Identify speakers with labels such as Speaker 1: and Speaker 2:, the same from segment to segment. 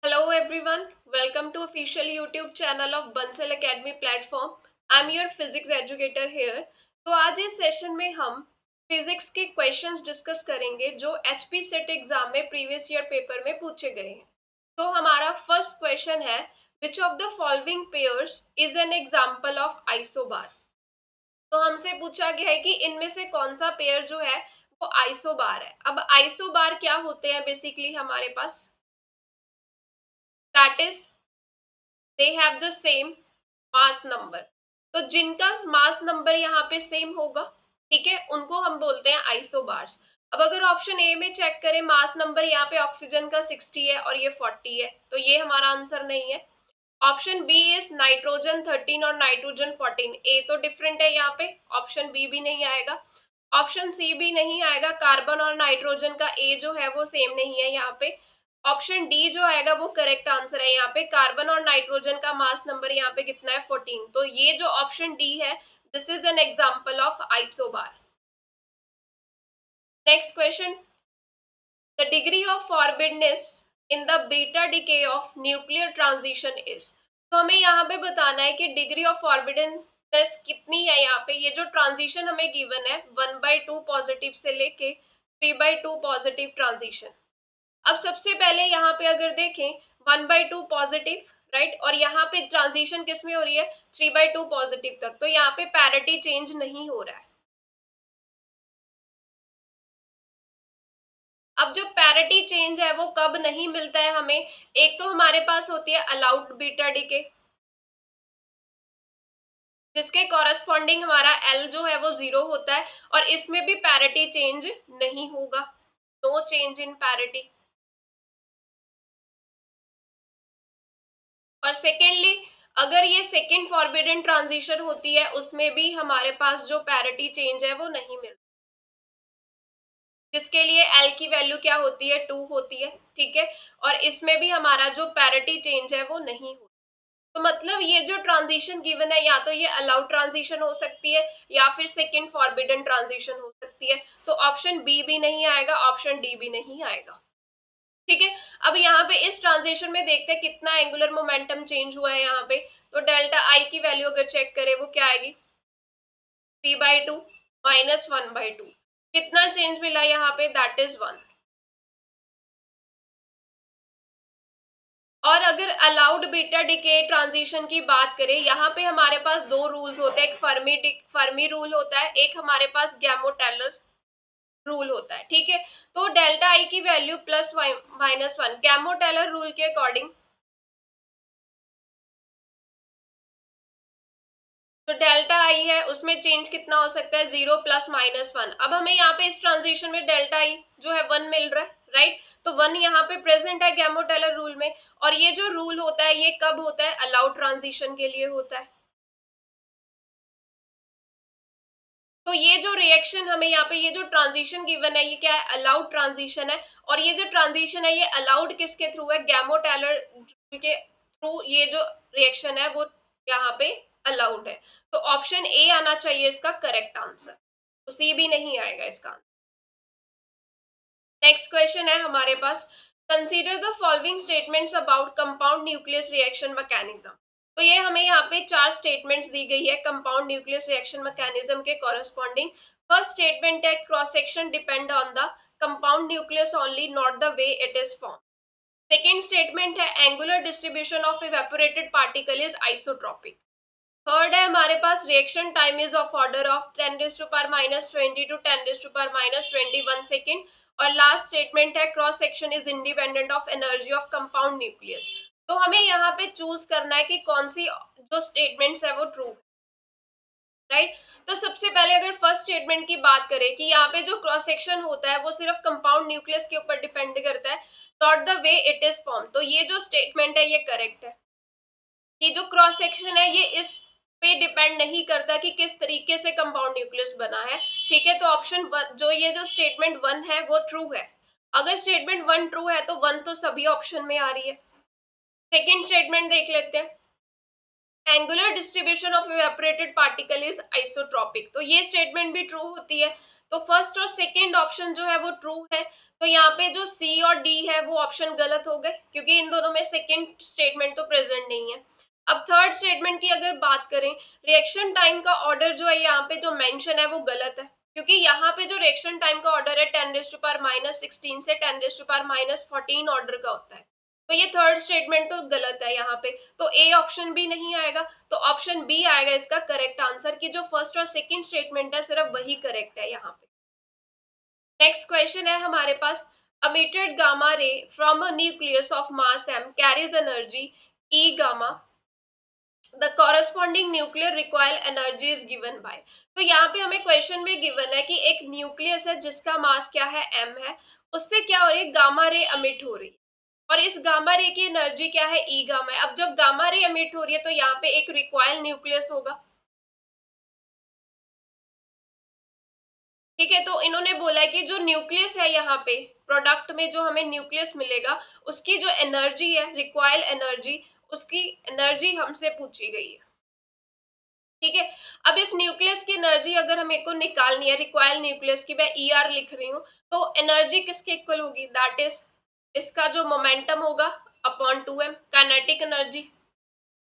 Speaker 1: Hello everyone, welcome to official YouTube channel of Bansal Academy platform. I'm your physics educator here. तो आज इस session में हम physics के क्वेश्चंस डिस्कस करेंगे जो एचपी सेट एग्जाम में प्रीवियस ईयर पेपर में पूछे गए हैं। तो हमारा फर्स्ट क्वेश्चन है which of the following pairs is an example of isobar. तो हमसे पूछा गया है कि इनमें से कौन सा पेयर जो है वो आइसोबार है। अब आइसोबार क्या होते हैं बेसिकली हमारे पास, that is they have the same mass number. तो जिनका मास नंबर यहाँ पे सेम होगा, ठीक है, उनको हम बोलते हैं आइसोबार्स। अब अगर ऑप्शन ए में चेक करें, मास नंबर यहाँ पे ऑक्सीजन का 60 है और ये 40 है, तो ये हमारा आंसर नहीं है। ऑप्शन बी इज नाइट्रोजन 13 और नाइट्रोजन 14, ए तो डिफरेंट है यहाँ पे, ऑप्शन बी भी नहीं आएगा। ऑप्शन सी भी नहीं आएगा, कार्बन और नाइट्रोजन का ए जो है वो सेम नहीं है यहाँ पे। ऑप्शन डी जो आएगा वो करेक्ट आंसर है यहाँ पे, कार्बन और नाइट्रोजन का मास नंबर यहाँ पे कितना है 14। तो ये जो ऑप्शन डी है, this is an example of isobar. Next question, the degree of forbiddenness in the beta decay of nuclear transition is. तो हमें यहाँ पे बताना है कि डिग्री ऑफ फॉरबिडनेस कितनी है। यहाँ पे ये जो ट्रांजिशन हमें गिवन है 1/2 पॉजिटिव से लेके 3/2 पॉजिटिव ट्रांजिशन। अब सबसे पहले यहाँ पे अगर देखें 1/2 पॉजिटिव, राइट, और यहाँ पे ट्रांजिशन किस में हो रही है 3/2 पॉजिटिव तक, तो यहाँ पे पैरिटी चेंज नहीं हो रहा है। अब जो पैरिटी चेंज है वो कब नहीं मिलता है हमें, एक तो हमारे पास होती है अलाउड बीटा डिके, जिसके कॉरेस्पॉन्डिंग हमारा एल जो है वो 0 होता है, और इसमें भी पैरिटी चेंज नहीं होगा, नो चेंज इन पैरिटी। और सेकेंडली, अगर ये सेकेंड फॉरबिडन ट्रांजिशन होती है उसमें भी हमारे पास जो पैरिटी चेंज है वो नहीं मिलता, जिसके लिए एल की वैल्यू क्या होती है 2 होती है, ठीक है, और इसमें भी हमारा जो पैरिटी चेंज है वो नहीं होता। तो मतलब ये जो ट्रांजिशन गिवन है या तो ये अलाउड ट्रांजिशन हो सकती है या फिर सेकेंड फॉरबिडन ट्रांजिशन हो सकती है। तो ऑप्शन बी भी नहीं आएगा, ऑप्शन डी भी नहीं आएगा, ठीक है। अब यहाँ पे इस ट्रांजिशन में देखते हैं कितना एंगुलर मोमेंटम चेंज हुआ है यहाँ पे। तो डेल्टा आई की वैल्यू अगर चेक करें वो क्या आएगी 3/2 -1/2। कितना चेंज मिला यहाँ पे, दैट इज 1। और अगर अलाउड बीटा डिके ट्रांजिशन की बात करें, यहाँ पे हमारे पास दो रूल्स होते हैं, एक फर्मी रूल होता है, एक हमारे पास गैमो टेलर रूल होता है, ठीक है। तो डेल्टा आई की वैल्यू +1 गैमो टेलर रूल के अकॉर्डिंग, तो डेल्टा आई है उसमें चेंज कितना हो सकता है 0 ± 1। अब हमें यहाँ पे इस ट्रांजिशन में डेल्टा आई जो है 1 मिल रहा है, राइट, तो 1 यहाँ पे प्रेजेंट है गैमो टेलर रूल में। और ये जो रूल होता है ये कब होता है, अलाउड ट्रांजिशन के लिए होता है। तो ये जो रिएक्शन हमें यहाँ पे, ये जो ट्रांजिशन गिवन है ये क्या है, अलाउड ट्रांजिशन है। और ये जो ट्रांजिशन है ये अलाउड किसके थ्रू है, गैमो टेलर के थ्रू ये जो रिएक्शन है वो यहाँ पे अलाउड है। तो ऑप्शन ए आना चाहिए इसका करेक्ट आंसर, तो सी भी नहीं आएगा इसका। नेक्स्ट क्वेश्चन है हमारे पास, consider the following statements about compound nucleus reaction mechanism. तो ये हमें यहाँ पे 4 स्टेटमेंट्स दी गई है कंपाउंड न्यूक्लियस रिएक्शन मैकेनिज्म के कॉरेस्पॉन्डिंग। फर्स्ट स्टेटमेंट है cross section depend on the compound nucleus only, not the way it is form. Second statement है angular distribution of evaporated particle is isotropic. Third है हमारे पास reaction time is of order of 10⁻⁻20 to 10⁻21 second. और last statement है cross section is independent of energy of compound nucleus. तो हमें यहाँ पे चूज करना है कि कौन सी जो स्टेटमेंट्स है वो ट्रू है, राइट। तो सबसे पहले अगर फर्स्ट स्टेटमेंट की बात करें कि यहाँ पे जो क्रॉस सेक्शन होता है वो सिर्फ कंपाउंड न्यूक्लियस के ऊपर डिपेंड करता है, not the way it is form, तो ये जो स्टेटमेंट है ये करेक्ट है कि जो क्रॉस सेक्शन है ये इस पे डिपेंड नहीं करता कि किस तरीके से कंपाउंड न्यूक्लियस बना है, ठीक है। तो ऑप्शन जो ये जो स्टेटमेंट 1 है वो ट्रू है। अगर स्टेटमेंट 1 ट्रू है तो 1 तो सभी ऑप्शन में आ रही है। सेकेंड स्टेटमेंट देख लेते हैं, angular distribution of evaporated particle is isotropic, तो ये स्टेटमेंट भी ट्रू होती है। तो फर्स्ट और सेकेंड ऑप्शन जो है वो ट्रू है, तो यहाँ पे जो सी और डी है वो ऑप्शन गलत हो गए, क्योंकि इन दोनों में सेकेंड स्टेटमेंट तो प्रेजेंट नहीं है। अब थर्ड स्टेटमेंट की अगर बात करें, रिएक्शन टाइम का ऑर्डर जो है यहाँ पे जो मेंशन है वो गलत है, क्योंकि यहाँ पे जो रिएक्शन टाइम का ऑर्डर है 10⁻⁻16 से 10⁻⁻14 ऑर्डर का होता है, तो ये थर्ड स्टेटमेंट तो गलत है यहाँ पे, तो ए ऑप्शन भी नहीं आएगा, तो ऑप्शन बी आएगा इसका करेक्ट आंसर, की जो फर्स्ट और सेकंड स्टेटमेंट है सिर्फ वही करेक्ट है यहाँ पे। नेक्स्ट क्वेश्चन है हमारे पास, emitted gamma ray from a nucleus of mass m carries energy E gamma, the corresponding nuclear recoil energy is given by। तो यहाँ पे हमें क्वेश्चन में गिवन है कि एक न्यूक्लियस है जिसका मास क्या है m है, उससे क्या हो रही है, गामा रे अमिट हो रही है, और इस गामा रे की एनर्जी क्या है, ई गामा है। अब जब गामा रे अमिट हो रही है तो यहाँ पे एक रिक्वायल न्यूक्लियस होगा, ठीक है। तो इन्होंने बोला है कि जो न्यूक्लियस है यहाँ पे प्रोडक्ट में जो हमें न्यूक्लियस मिलेगा उसकी जो एनर्जी है, रिक्वायर्ड एनर्जी, उसकी एनर्जी हमसे पूछी गई है, ठीक है। अब इस न्यूक्लियस की एनर्जी अगर हमें को निकालनी है, रिक्वायर्ड न्यूक्लियस की, मैं ER लिख रही हूँ, तो एनर्जी किसके इक्वल होगी, दैट इज इसका जो मोमेंटम होगा अपॉन 2m, काइनेटिक एनर्जी,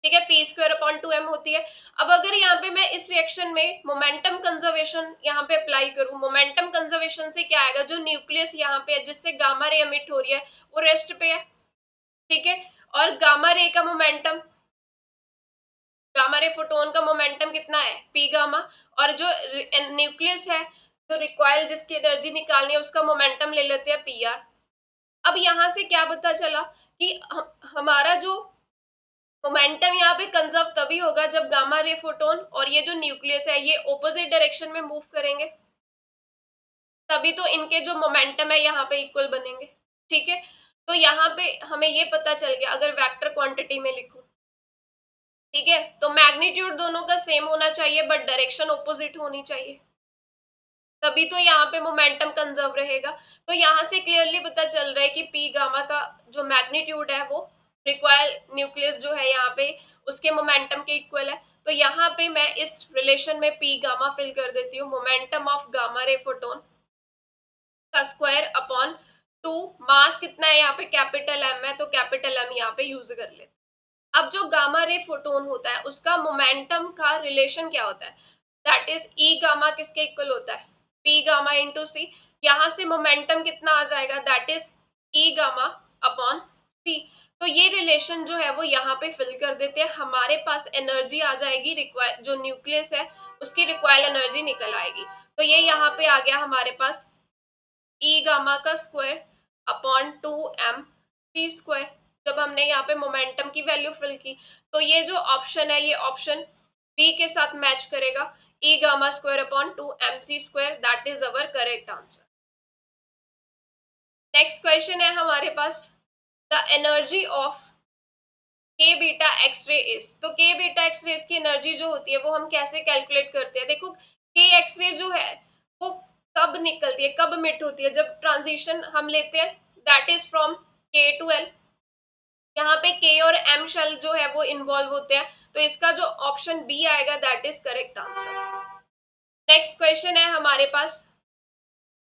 Speaker 1: ठीक है, p² अपॉन 2m होती है। अब अगर यहाँ पे मैं इस रिएक्शन में मोमेंटम कंजर्वेशन यहाँ पे अप्लाई करूं, मोमेंटम कंजर्वेशन से क्या आएगा, जो न्यूक्लियस यहाँ पे है जिससे गामा रे एमिट हो रही है वो रेस्ट पे है, ठीक है, और गामा रे का मोमेंटम, गामा रे फोटोन का मोमेंटम कितना है, पी गामा, और जो न्यूक्लियस है जो रिक्वायर्ड जिसकी एनर्जी निकालनी है उसका मोमेंटम ले लेते हैं PR। अब यहाँ से क्या पता चला कि हमारा जो मोमेंटम यहाँ पे कंजर्व तभी होगा जब गामा रे फोटोन और ये जो न्यूक्लियस है ये ऑपोजिट डायरेक्शन में मूव करेंगे, तभी तो इनके जो मोमेंटम है यहाँ पे इक्वल बनेंगे, ठीक है। तो यहाँ पे हमें ये पता चल गया, अगर वेक्टर क्वांटिटी में लिखूं, ठीक है, तो मैग्नीट्यूड दोनों का सेम होना चाहिए बट डायरेक्शन ऑपोजिट होनी चाहिए, तभी तो यहाँ पे मोमेंटम कंजर्व रहेगा। तो यहाँ से क्लियरली पता चल रहा है कि पी गामा का जो मैग्नीट्यूड है वो रिक्वायर्ड न्यूक्लियस जो है यहाँ पे उसके मोमेंटम के इक्वल है। तो यहाँ पे मैं इस रिलेशन में पी गामा फिल कर देती हूँ, momentum of gamma ray photon का स्क्वायर अपॉन 2, मास कितना है यहाँ पे कैपिटल M है, तो कैपिटल M यहाँ पे यूज कर लेते। अब जो गामा रे फोटोन होता है उसका मोमेंटम का रिलेशन क्या होता है, दैट इज ई गामा किसके इक्वल होता है, पी गामा इंटू सी। यहाँ से मोमेंटम कितना आ जाएगा, that is E gamma upon C. तो ये रिलेशन जो है वो यहाँ पे फिल कर देते हैं, हमारे पास एनर्जी आ जाएगी, रिक्वायर जो न्यूक्लियस है उसकी रिक्वायर्ड एनर्जी निकल आएगी। तो ये यहाँ पे आ गया हमारे पास ई गामा का square upon 2m C square. जब हमने यहाँ पे मोमेंटम की वैल्यू फिल की तो ये जो ऑप्शन है ये ऑप्शन बी के साथ मैच करेगा, E gamma square upon 2m C square, that is our correct answer. Next question है हमारे पास, the energy of K beta x-ray is. तो के बीटा एक्सरे की एनर्जी जो होती है वो हम कैसे कैलकुलेट करते हैं, देखो के एक्सरे जो है वो कब निकलती है, कब मिट होती है, जब ट्रांजिशन हम लेते हैं, दैट इज फ्रॉम के टू एल। यहाँ पे के और एम शेल जो है वो इन्वॉल्व होते हैं, तो इसका जो ऑप्शन बी आएगा that is correct answer. Next question है हमारे पास,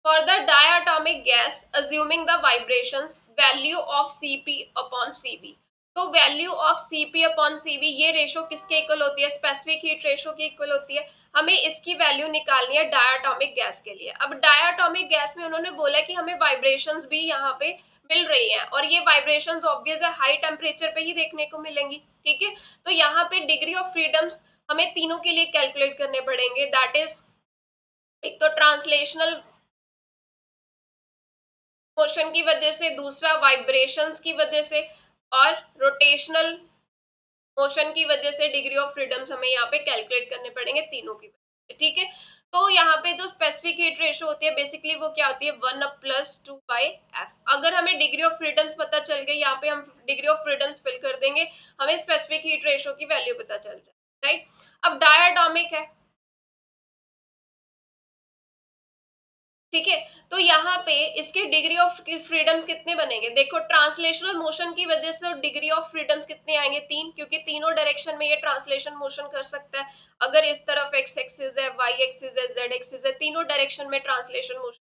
Speaker 1: for the diatomic gas assuming the vibrations value of Cp upon Cv। तो value of Cp upon Cv ये रेशो किसके इक्वल होती है, स्पेसिफिक हीट रेशो की इक्वल होती है। हमें इसकी वैल्यू निकालनी है डायाटॉमिक गैस के लिए। अब डायाटॉमिक गैस में उन्होंने बोला कि हमें वाइब्रेशंस भी यहाँ पे मिल रही हैं, और ये वाइब्रेशंस ऑब्वियस है हाई टेम्परेचर पे ही देखने को मिलेंगी, ठीक है। तो यहाँ पे डिग्री ऑफ फ्रीडम्स हमें तीनों के लिए कैलकुलेट करने पड़ेंगे, दैट इज एक तो ट्रांसलेशनल मोशन की वजह से, दूसरा वाइब्रेशंस की वजह से, और रोटेशनल मोशन की वजह से डिग्री ऑफ फ्रीडम्स हमें यहाँ पे कैलकुलेट करने पड़ेंगे तीनों की वजह से, ठीक है। तो यहाँ पे जो स्पेसिफिक हीट रेशो होती है बेसिकली वो क्या होती है, 1+2/f। अगर हमें डिग्री ऑफ फ्रीडम्स पता चल गई, यहाँ पे हम डिग्री ऑफ फ्रीडम्स फिल कर देंगे, हमें स्पेसिफिक हीट रेशो की वैल्यू पता चल जाए, राइट। अब डायाटॉमिक है, ठीक है। तो यहाँ पे इसके डिग्री ऑफ फ्रीडम्स कितने बनेंगे, देखो ट्रांसलेशनल मोशन की वजह से डिग्री ऑफ फ्रीडम्स कितने आएंगे, 3, क्योंकि तीनों डायरेक्शन में ये ट्रांसलेशन मोशन कर सकता है। अगर इस तरफ एक्स एक्सिस है, वाई एक्सिस है, जेड एक्सिस है, तीनों डायरेक्शन में ट्रांसलेशन मोशन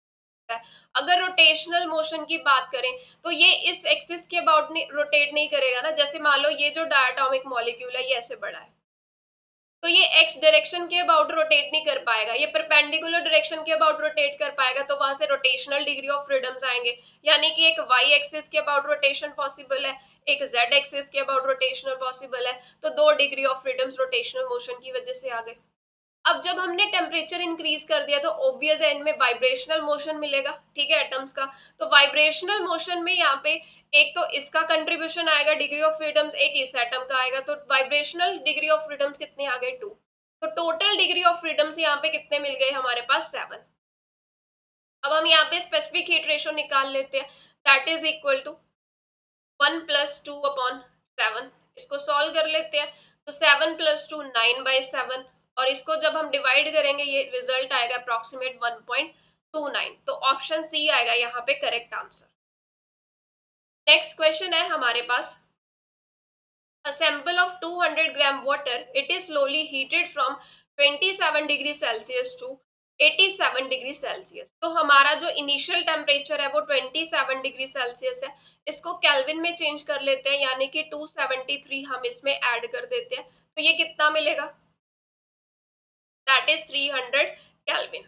Speaker 1: है। अगर रोटेशनल मोशन की बात करें तो ये इस एक्सिस के अबाउट रोटेट नहीं करेगा ना, जैसे मान लो ये जो डायटोमिक मॉलिक्यूल है ये ऐसे बड़ा है, तो ये एक्स डायरेक्शन के अबाउट रोटेट नहीं कर पाएगा, ये परपेंडिकुलर डायरेक्शन के अबाउट रोटेट कर पाएगा, तो वहां से रोटेशनल डिग्री ऑफ फ्रीडम्स आएंगे, यानी कि एक वाई एक्सिस के अबाउट रोटेशन पॉसिबल है, एक जेड एक्सिस के अबाउट रोटेशनल पॉसिबल है, तो 2 degree of freedoms rotational motion की वजह से आ गए। अब जब हमने टेम्परेचर इंक्रीज कर दिया तो ऑब्वियस है इनमें वाइब्रेशनल मोशन मिलेगा, ठीक है, एटम्स का। तो वाइब्रेशनल मोशन में यहाँ पे एक तो इसका कंट्रीब्यूशन आएगा डिग्री ऑफ फ्रीडम्स, एक इस एटम का आएगा, तो वाइब्रेशनल डिग्री ऑफ फ्रीडम्स कितने आ गए, 2। तो टोटल डिग्री ऑफ फ्रीडम्स यहाँ पे कितने मिल गए हमारे पास, 7। अब हम यहाँ पे स्पेसिफिक हीट रेशियो निकाल लेते हैं, दैट इज इक्वल टू 1 + 2/7। इसको सॉल्व कर लेते हैं, तो 7 + 2 9/7, और इसको जब हम डिवाइड करेंगे ये रिजल्ट आएगा अप्रोक्सीमेट 1.29, तो ऑप्शन सी आएगा यहाँ पे करेक्ट आंसर। नेक्स्ट क्वेश्चन है हमारे पास, a sample of 200 gram water, it is slowly heated from 27 degree Celsius to 87 degree Celsius. तो हमारा जो इनिशियल टेम्परेचर है वो 27 डिग्री सेल्सियस है, इसको केल्विन में चेंज कर लेते हैं, यानी कि 273 हम इसमें ऐड कर देते हैं, तो ये कितना मिलेगा, दैट इज 300 केल्विन।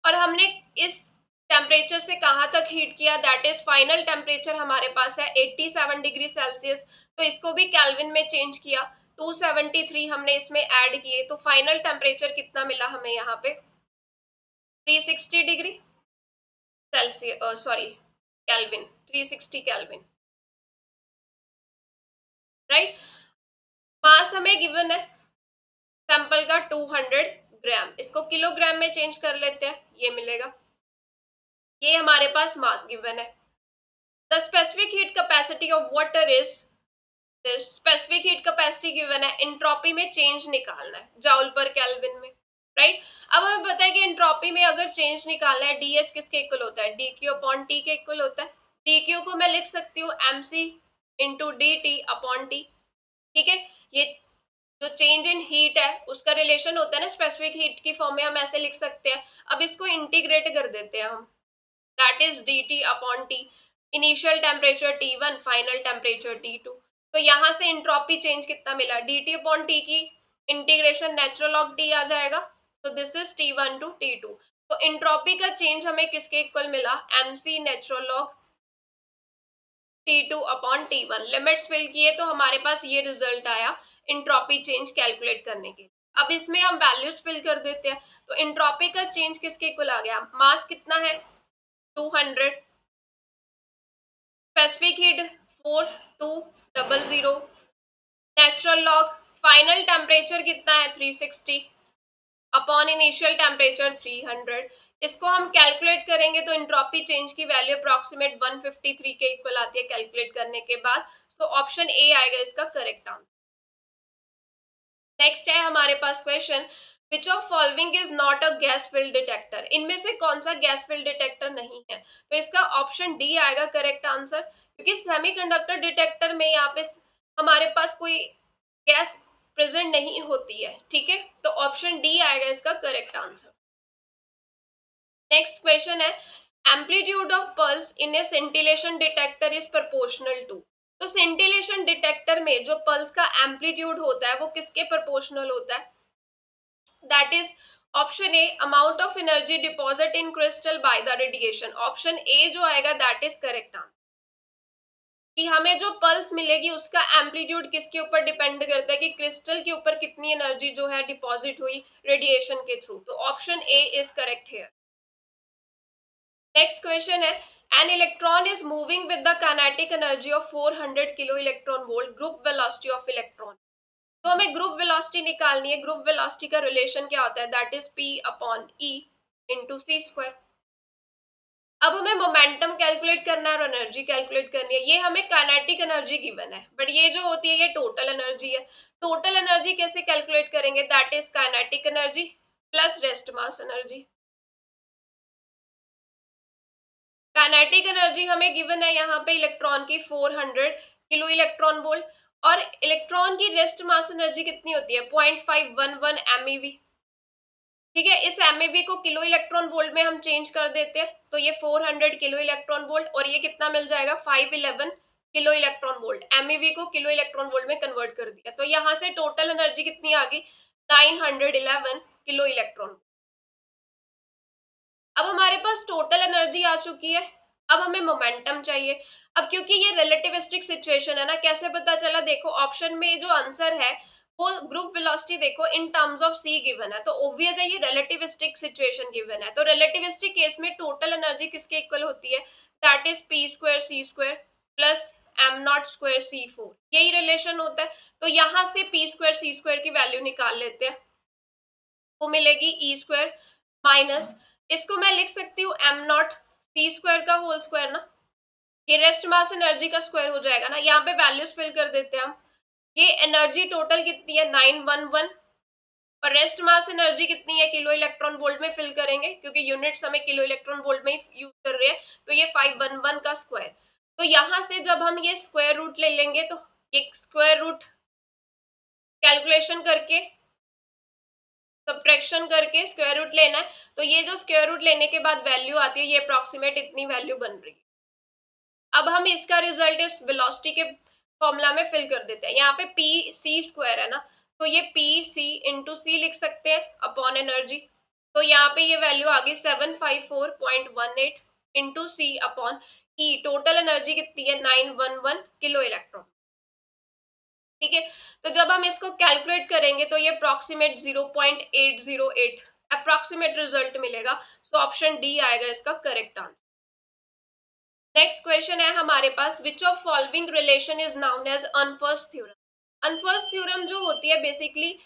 Speaker 1: और हमने इस टेम्परेचर से कहां तक हीट किया, दैट इज फाइनल टेम्परेचर हमारे पास है 87 डिग्री सेल्सियस, तो इसको भी केल्विन में चेंज किया, 273 हमने इसमें ऐड किए, तो फाइनल टेम्परेचर कितना मिला हमें यहाँ पे, 360 degree Celsius, sorry Kelvin, 360 Kelvin, right. Mass हमें गिवन है सैंपल का 200 ग्राम, इसको किलोग्राम में चेंज कर लेते हैं, ये मिलेगा, ये हमारे पास मास गिवन है। The specific heat capacity of water is, specific heat capacity given है, एंट्रोपी में चेंज निकालना है जाउल पर केल्विन में, राइट। अब हमें पता है कि एंट्रोपी में अगर चेंज निकालना है, डीएस किसके इक्वल होता है, dq अपॉन टी के इक्वल होता है। dq को मैं लिख सकती हूँ mc into dt upon T, ठीक है। ये जो चेंज इन हीट है उसका रिलेशन होता है ना, स्पेसिफिक हीट की फॉर्म में हम ऐसे लिख सकते हैं। अब इसको इंटीग्रेट कर देते हैं हम, that is dt upon T, initial temperature T1, final temperature T2। तो यहाँ से इंट्रोपी चेंज कितना मिला, dt अपॉन टी की इंटीग्रेशन नेचुरल लॉग टी आ जाएगा, तो this is T1 to T2। तो इंट्रोपी का चेंज हमें किसके इक्वल मिला, mc natural log T2 upon T1। Limits fill किए तो हमारे पास ये रिजल्ट आया इंट्रोपी चेंज कैलकुलेट करने के। अब इसमें हम वैल्यूज फिल कर देते हैं, तो इंट्रोपी का चेंज किसके इक्वल आ गया, मास कितना है 200, specific heat 4200, natural log final temperature कितना है 360 अपॉन इनिशियल टेम्परेचर 300। इसको हम कैलकुलेट करेंगे तो एंट्रोपी चेंज की वैल्यू अप्रोक्सीमेट 153 के इक्वल आती है कैलकुलेट करने के बाद, सो ऑप्शन ए आएगा इसका करेक्ट आंसर। नेक्स्ट है हमारे पास question, which of following is not a gas filled detector, इनमें से कौन सा गैस फिल्ड डिटेक्टर नहीं है, तो इसका ऑप्शन डी आएगा करेक्ट आंसर, क्योंकि सेमीकंडक्टर डिटेक्टर में यहाँ पे हमारे पास कोई गैस प्रेजेंट नहीं होती है, ठीक है, तो ऑप्शन डी आएगा इसका करेक्ट आंसर। नेक्स्ट क्वेश्चन है, amplitude of pulse in a scintillation detector is proportional to, तो सेंटिलेशन डिटेक्टर में जो पल्स का एम्पलीट्यूड होता है वो किसके प्रोपोर्शनल होता है, that is option A amount of energy deposit in crystal by the radiation, option A जो आएगा दैट इज करेक्ट आंसर, कि हमें जो पल्स मिलेगी उसका एम्पलीट्यूड किसके ऊपर डिपेंड करता है, कि क्रिस्टल के ऊपर कितनी एनर्जी जो है डिपॉजिट हुई रेडिएशन के थ्रू, तो option A is correct here. Next question है, an electron is moving with the kinetic energy of 400 kilo electron volt, group velocity of electron, तो हमें ग्रुप वेलोसिटी निकालनी है, ग्रुप वेलोसिटी का रिलेशन क्या होता है, that is p upon e into C square. अब हमें मोमेंटम कैलकुलेट करना है और एनर्जी कैलकुलेट करनी है, ये हमें काइनेटिक एनर्जी गिवन है, बट ये जो होती है ये टोटल एनर्जी है। टोटल एनर्जी कैसे कैलकुलेट करेंगे, that is kinetic energy plus rest mass energy, kinetic energy हमें गिवन है यहाँ पे इलेक्ट्रॉन की 400 किलो इलेक्ट्रॉन वोल्ट, और इलेक्ट्रॉन की रेस्ट मास एनर्जी कितनी होती है 0.511 MeV। ठीक है, इस MeV को किलो इलेक्ट्रॉन वोल्ट में हम चेंज कर देते हैं, तो ये 400 किलो इलेक्ट्रॉन वोल्ट, और ये कितना मिल जाएगा 511 किलो इलेक्ट्रॉन वोल्ट। MeV को किलो इलेक्ट्रॉन वोल्ट में कन्वर्ट कर दिया, तो यहाँ से टोटल एनर्जी कितनी आ गई 911 किलो इलेक्ट्रॉन। अब हमारे पास टोटल एनर्जी आ चुकी है, अब हमें मोमेंटम चाहिए। अब क्योंकि ये रिलेटिविस्टिक सिचुएशन है ना, कैसे पता चला, देखो ऑप्शन में जो आंसर है वो ग्रुप वेलोसिटी देखो इन टर्म्स ऑफ c गिवन है, तो ऑब्वियस है ये रिलेटिविस्टिक सिचुएशन गिवन है, तो रिलेटिविस्टिक केस में टोटल एनर्जी किसके इक्वल होती है, that is p square c square plus m not square c4, यही रिलेशन होता है। तो यहां से p स्क्वायर c स्क्वायर की वैल्यू निकाल लेते हैं, वो मिलेगी ई स्क्वायर माइनस, इसको मैं लिख सकती हूँ एम नॉट सी स्क्वायर का होल स्क्वायर ना, ये रेस्ट मास एनर्जी का स्क्वायर हो जाएगा ना। यहाँ पे वैल्यूज फिल कर देते हैं हम, ये एनर्जी टोटल कितनी है 911, और रेस्ट मास एनर्जी कितनी है किलो इलेक्ट्रॉन वोल्ट में फिल करेंगे क्योंकि यूनिट्स हमें किलो इलेक्ट्रॉन वोल्ट में ही यूज कर रहे हैं, तो ये 511 का स्क्वायर। तो यहाँ से जब हम ये स्क्वायर रूट ले लेंगे तो एक स्क्वायर रूट कैलकुलेशन करके सब्ट्रैक्शन करके स्क्वायर रूट लेना है, तो ये जो स्क्वायर रूट लेने के बाद वैल्यू आती है ये अप्रोक्सीमेट इतनी वैल्यू बन रही है। अब हम इसका रिजल्ट इस वेलोसिटी के फॉर्मूला में फिल कर देते हैं, यहाँ पे पी सी स्क्वायर है ना, तो ये पी सी इंटू सी लिख सकते हैं अपॉन एनर्जी, तो यहाँ पे ये वैल्यू आ गई 754.18 इंटू सी अपॉन ई, टोटल एनर्जी कितनी है 911 किलो इलेक्ट्रॉन। ठीक है, तो जब हम इसको कैलकुलेट करेंगे तो ये अप्रोक्सीमेट 0.808 अप्रोक्सीमेट रिजल्ट मिलेगा, सो ऑप्शन डी आएगा इसका करेक्ट आंसर। नेक्स्ट क्वेश्चन है हमारे पास, which of following relation is known as Ehrenfest theorem. Ehrenfest theorem जो होती है basically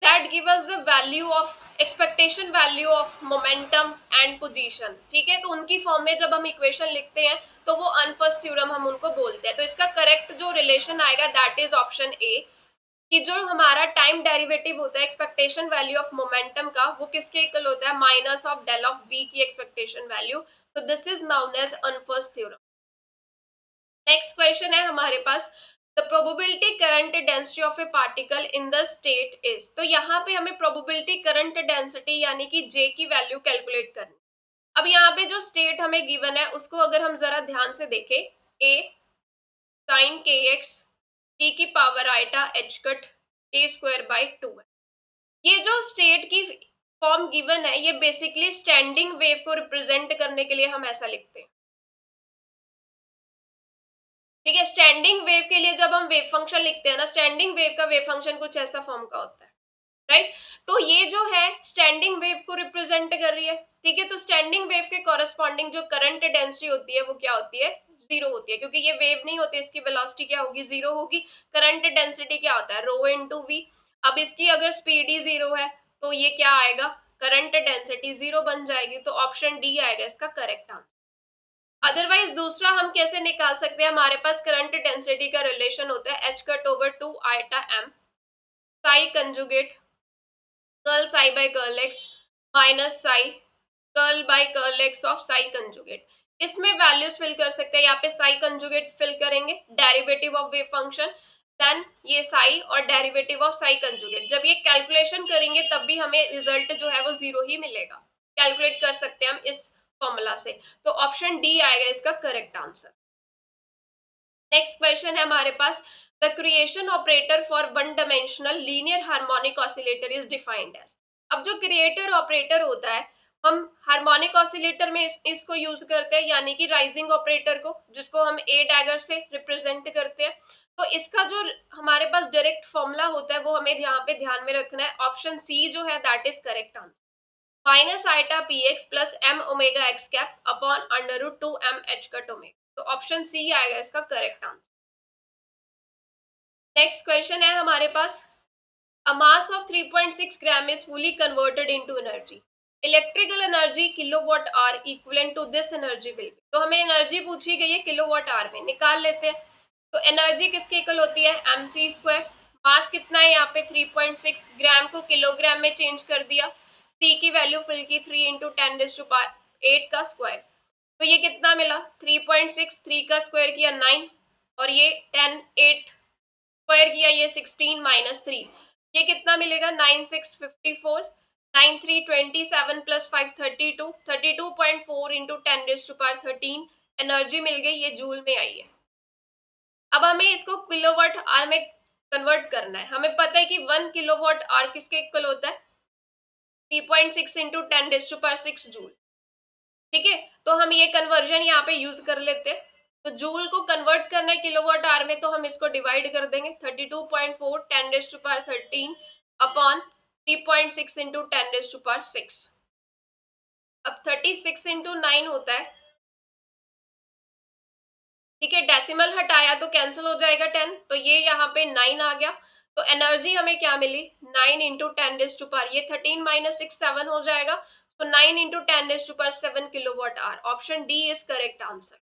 Speaker 1: that give us the value of expectation value of momentum and position। ठीक है, तो उनकी फॉर्म में जब हम इक्वेशन लिखते हैं तो वो अनफर्स्ट थ्योरम हम उनको बोलते हैं, तो इसका करेक्ट जो रिलेशन आएगा दैट इज ऑप्शन ए, कि जो हमारा टाइम डेरिवेटिव होता है एक्सपेक्टेशन वैल्यू ऑफ मोमेंटम का, वो किसके इक्वल होता है minus of del of V की expectation value, so this is known as Ehrenfest theorem. Next question है हमारे पास, the probability current density of a particle in the state is. तो यहाँ पे हमें प्रोबेबिलिटी करंट डेंसिटी यानी कि जे की वैल्यू कैलकुलेट करनी। अब यहाँ पे जो स्टेट हमें गिवन है उसको अगर हम जरा ध्यान से देखें, A sine K X T की power iota H cut A square by 2 है। ये जो स्टेट की फॉर्म गिवन है ये बेसिकली स्टैंडिंग वेव को रिप्रेजेंट करने के लिए हम ऐसा लिखते हैं। ठीक है, स्टैंडिंग वेव के लिए जब हम वेव फंक्शन लिखते हैं ना, स्टैंडिंग वेव का वेव फंक्शन कुछ ऐसा फॉर्म का होता है, राइट। तो ये जो है स्टैंडिंग वेव को रिप्रेजेंट कर रही है। ठीक है, तो स्टैंडिंग वेव के कॉरेस्पॉन्डिंग जो करंट डेंसिटी होती है वो क्या होती है, जीरो होती है, क्योंकि ये वेव नहीं होती, इसकी वेलोसिटी क्या होगी, जीरो होगी। करंट डेंसिटी क्या होता है, रो इनटू वी। अब इसकी अगर स्पीड ही जीरो है तो ये क्या आएगा, करंट डेंसिटी जीरो बन जाएगी, तो ऑप्शन डी आएगा इसका करेक्ट आंसर। अदरवाइज दूसरा हम कैसे निकाल सकते हैं, हमारे पास करंट डेंसिटी का रिलेशन होता है H cut over 2 iota M psi conjugate curl psi by curl X minus psi curl by curl X of psi conjugate. इसमें वैल्यूज फिल कर सकते हैं, यहाँ पे साई कंजुगेट फिल करेंगे, derivative of wave function, then ये psi और derivative of psi conjugate, जब ये कैलकुलेशन करेंगे तब भी हमें रिजल्ट जो है वो जीरो ही मिलेगा, कैलकुलेट कर सकते हैं हम इस फॉर्मूला से, तो ऑप्शन डी आएगा इसका करेक्ट आंसर। नेक्स्ट क्वेश्चन है हमारे पास, the creation operator for one dimensional linear harmonic oscillator is defined as. अब जो क्रिएटर ऑपरेटर होता है हम हार्मोनिक ऑसिलेटर में इसको यूज करते हैं, यानी कि राइजिंग ऑपरेटर को, जिसको हम ए डैगर से रिप्रेजेंट करते हैं। तो इसका जो हमारे पास डायरेक्ट फॉर्मूला होता है वो हमें यहाँ पे ध्यान में रखना है, ऑप्शन सी जो है that is correct answer, minus eta P X plus M omega X cap upon under root 2 M H cut omega, तो ऑप्शन सी आएगा इसका करेक्ट आंसर। नेक्स्ट क्वेश्चन है हमारे पास, a mass of 3.6 gram is fully converted into energy, electrical energy kilowatt hour equivalent to this energy will be. तो हमें energy पूछी गई है किलोवाट आवर में, निकाल लेते हैं। तो एनर्जी किसके इक्वल होती है एम सी स्क्वायर, मास कितना है यहाँ पे 3.6 ग्राम को किलोग्राम में चेंज कर दिया, सी की वैल्यू फिल की 3 × 10⁸ का स्क्वायर, तो ये कितना मिला 3.6, 3 का स्क्वायर किया 9 और ये 10, 8 स्क्वायर किया ये 16 माइनस 3, ये कितना मिलेगा 9 6 54, 9 3 27 plus 5 32, 32.4 into 10 raise to power 13 energy मिल गई, ये जूल में आई है। अब हमें इसको किलोवाट आवर में कन्वर्ट करना है। हमें पता है कि 1 किलोवाट आवर किसके इक्वल होता है 3.6 into 10 raise to power 6 joule. ठीक है, तो हम ये कन्वर्जन यहाँ पे यूज कर लेते हैं। तो जूल को कन्वर्ट करना है किलोवाट आवर में, तो हम इसको डिवाइड कर देंगे 32.4 10 raise to power 13 upon 3.6 into 10 raise to power 6। अब 36 इंटू 9 होता है, ठीक है, डेसिमल हटाया तो कैंसिल हो जाएगा 10, तो ये यहाँ पे 9 आ गया। तो एनर्जी हमें क्या मिली 9 इंटू 10 रेज़ टू पावर, ये 13 माइनस 6 7 हो जाएगा, तो 9 into 10 raise to power 7 kilowatt hour. Option D is correct answer.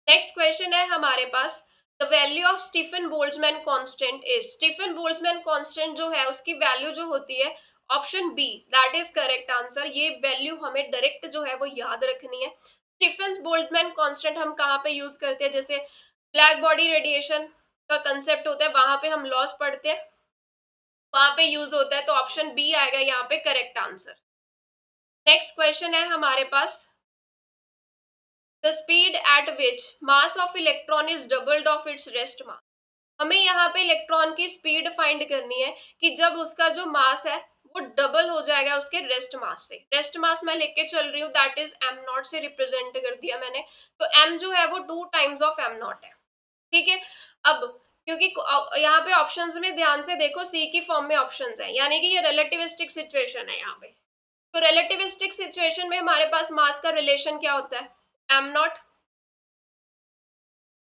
Speaker 1: Next question है हमारे पास, the value of Stefan Boltzmann constant is. Stefan Boltzmann constant जो है उसकी वैल्यू जो होती है option B that is correct answer. ये वैल्यू हमें डायरेक्ट जो है वो याद रखनी है। स्टीफन बोल्ट्जमैन कांस्टेंट हम कहाँ पे यूज करते हैं, जैसे ब्लैक बॉडी रेडिएशन का कंसेप्ट होता है वहां पे हम लॉस पढ़ते हैं, वहां पे यूज होता है, तो ऑप्शन बी आएगा यहाँ पे करेक्ट आंसर। नेक्स्ट क्वेश्चन है हमारे पास, the speed at which mass of electron is doubled of its rest mass। हमें यहाँ पे इलेक्ट्रॉन की स्पीड फाइंड करनी है कि जब उसका जो मास है वो डबल हो जाएगा उसके रेस्ट मास से। रेस्ट मास मैं लेके चल रही हूँ दैट इज एम नॉट से रिप्रेजेंट कर दिया मैंने, तो एम जो है वो 2 टाइम्स ऑफ एम नॉट है। ठीक है, अब क्योंकि यहाँ पे ऑप्शंस में ध्यान से देखो सी की फॉर्म में ऑप्शंस हैं, यानी कि ये रिलेटिविस्टिक सिचुएशन है यहाँ पे। तो रिलेटिविस्टिक सिचुएशन में हमारे पास मास का रिलेशन क्या होता है M naught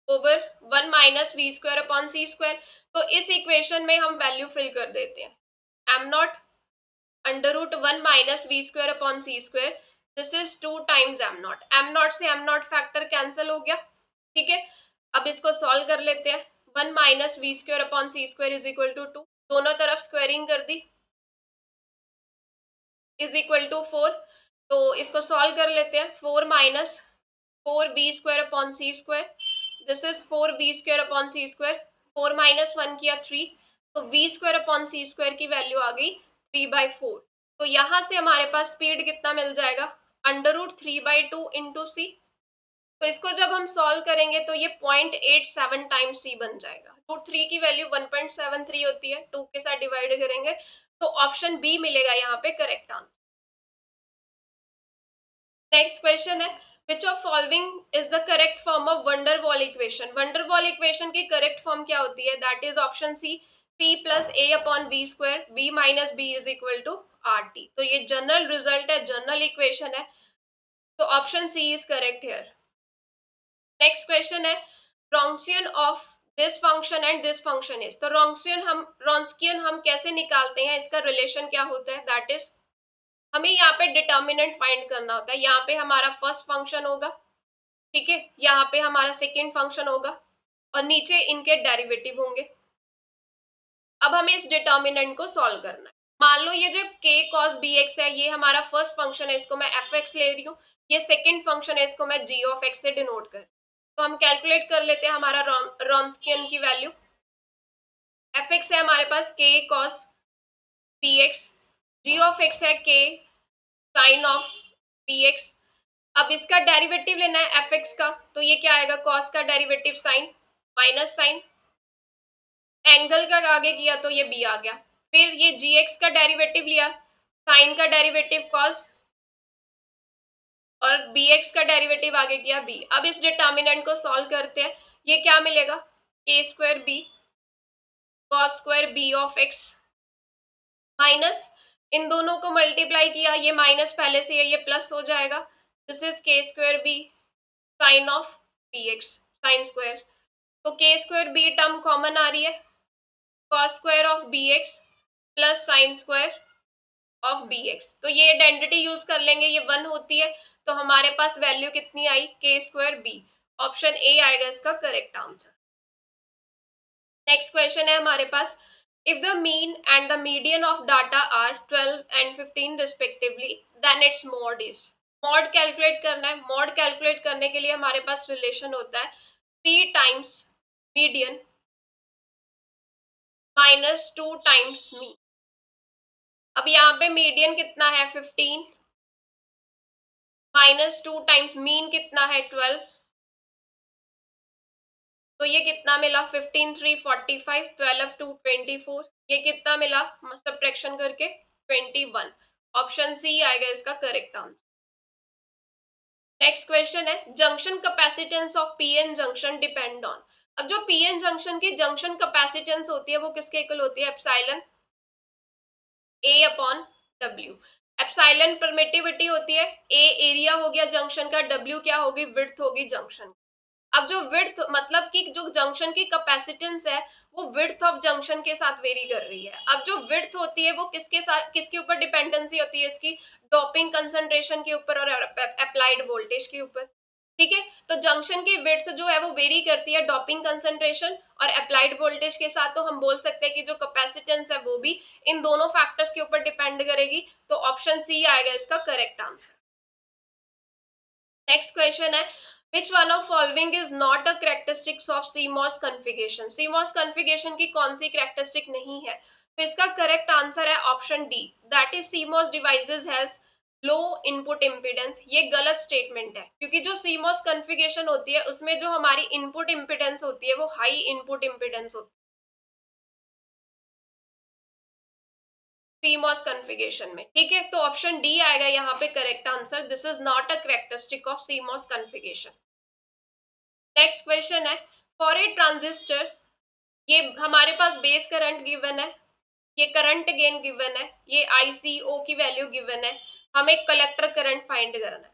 Speaker 1: over 1 minus V square upon C square. तो इस इक्वेशन में हम वैल्यू फिल कर देते हैं M naught under root 1 minus V square upon C square, this is 2 times M naught. M naught से एम नॉट फैक्टर कैंसिल हो गया। ठीक है, अब इसको सॉल्व कर लेते हैं। 1 minus V square upon C square is equal to 2, दोनों तरफ स्क्वायरिंग कर दी, इज इक्वल टू 4। तो इसको सॉल्व कर लेते हैं। 4 minus 4b square upon C square, this is 4b square upon C square, 4 minus 1 किया 3, तो v square upon C square की वैल्यू आ गई 3/4। तो यहां से हमारे पास स्पीड कितना मिल जाएगा अंडर रूट 3/2 इंटू सी। तो इसको जब हम सॉल्व करेंगे तो ये 0.87 टाइम्स सी बन जाएगा। रूट 3 की वैल्यू 1.73 होती है, 2 के साथ डिवाइड करेंगे तो ऑप्शन बी मिलेगा यहाँ पे करेक्ट आंसर। नेक्स्ट क्वेश्चन है, which of following is the correct form of van der Waal equation। van der Waal equation की करेक्ट फॉर्म क्या होती है that is option C p plus a upon v square, v minus b is equal to RT। तो ये general result है, general equation है, तो option C is correct here. Next question है, Wronskian of this function and this function is. तो Wronskian हम कैसे निकालते हैं, इसका रिलेशन क्या होता है दैट इज हमें यहाँ पे डिटर्मिनेंट फाइंड करना होता है। यहाँ पे हमारा फर्स्ट फंक्शन होगा, ठीक है, यहाँ पे हमारा सेकेंड फंक्शन होगा और नीचे इनके डेरिवेटिव होंगे। अब हमें इस डिटर्मिनेंट को सॉल्व करना है। मान लो ये जो k cos bx है ये हमारा फर्स्ट फंक्शन है, इसको मैं fx ले रही हूँ, ये सेकेंड फंक्शन है, इसको मैं g ऑफ x से डिनोट कर। तो हम कैलकुलेट कर लेते हैं हमारा रॉन्स्कियन की वैल्यू। fx है हमारे पास k cos bx, g of x है k sin ऑफ bx। अब इसका डेरिवेटिव लेना है fx का, तो ये क्या आएगा cos का derivative sin minus sine, angle का आगे किया तो ये b आ गया। फिर ये gx का डेरिवेटिव लिया, sin का डेरिवेटिव cos और bx का डेरिवेटिव आगे किया b। अब इस डिटर्मिनेंट को सॉल्व करते हैं, ये क्या मिलेगा a square b cos square b of x minus इन दोनों को मल्टीप्लाई किया, ये माइनस पहले से है ये प्लस हो जाएगा, this is k square b sine of bx sine square. तो k square b term common आ रही है, cos square of bx plus sine square of bx। तो ये आइडेंटिटी यूज कर लेंगे, ये 1 होती है, तो हमारे पास वैल्यू कितनी आई k square b। Option A आएगा इसका करेक्ट आंसर। नेक्स्ट क्वेश्चन है हमारे पास, if the mean and the median of data are 12 and 15 respectively then its mod is। Mod calculate करना है। मॉड कैलकुलेट करने के लिए हमारे पास रिलेशन होता है P times median minus 2 times mean. अब यहाँ पे मीडियन कितना है 15 माइनस 2 टाइम्स मीन कितना है 12, तो ये कितना मिला 15 3 45 12 2 24, ये कितना मिला सब्ट्रैक्शन करके 21। ऑप्शन सी आएगा इसका करेक्ट आंसर। नेक्स्ट क्वेश्चन है junction capacitance of PN junction depend on. अब जो पीएन जंक्शन की जंक्शन कैपेसिटेंस होती है वो किसके इक्वल होती है एप्सिलॉन ए अपॉन डब्ल्यू। एप्सिलॉन परमिटिविटी होती है, ए एरिया हो गया जंक्शन का, डब्ल्यू क्या होगी विड्थ होगी जंक्शन। अब जो विड्थ मतलब कि जो जंक्शन की कैपेसिटेंस है वो विड्थ ऑफ जंक्शन के साथ वेरी कर रही है। अब जो विड्थ होती है वो किसके साथ किसके ऊपर डिपेंडेंसी होती है इसकी, डोपिंग कंसंट्रेशन के ऊपर और अप्लाइड वोल्टेज के ऊपर। ठीक है, तो जंक्शन की विड्थ जो है वो वेरी करती है डोपिंग कंसंट्रेशन और अप्लाइड वोल्टेज के साथ। तो हम बोल सकते हैं कि जो कैपेसिटेंस है वो भी इन दोनों फैक्टर्स के ऊपर डिपेंड करेगी। तो ऑप्शन सी आएगा इसका करेक्ट आंसर। नेक्स्ट क्वेश्चन है which one of following is not a characteristics of CMOS configuration। CMOS configuration की कौन सी characteristic नहीं है, तो इसका करेक्ट आंसर है option D that is CMOS devices has low input impedance. ये गलत स्टेटमेंट है क्योंकि जो CMOS कॉन्फ़िगरेशन होती है उसमें जो हमारी इनपुट इम्पिडेंस होती है वो हाई इनपुट इम्पिडेंस होती है CMOS कॉन्फ़िगरेशन में। ठीक है, तो ऑप्शन डी आएगा यहाँ पे correct answer. This is not a characteristic of CMOS configuration. Next question है फॉर ए ट्रांजिस्टर, ये हमारे पास बेस करंट गिवन है, ये करंट गेन गिवन है, ये ICO की वैल्यू गिवन है, हमें कलेक्टर करंट फाइंड करना है।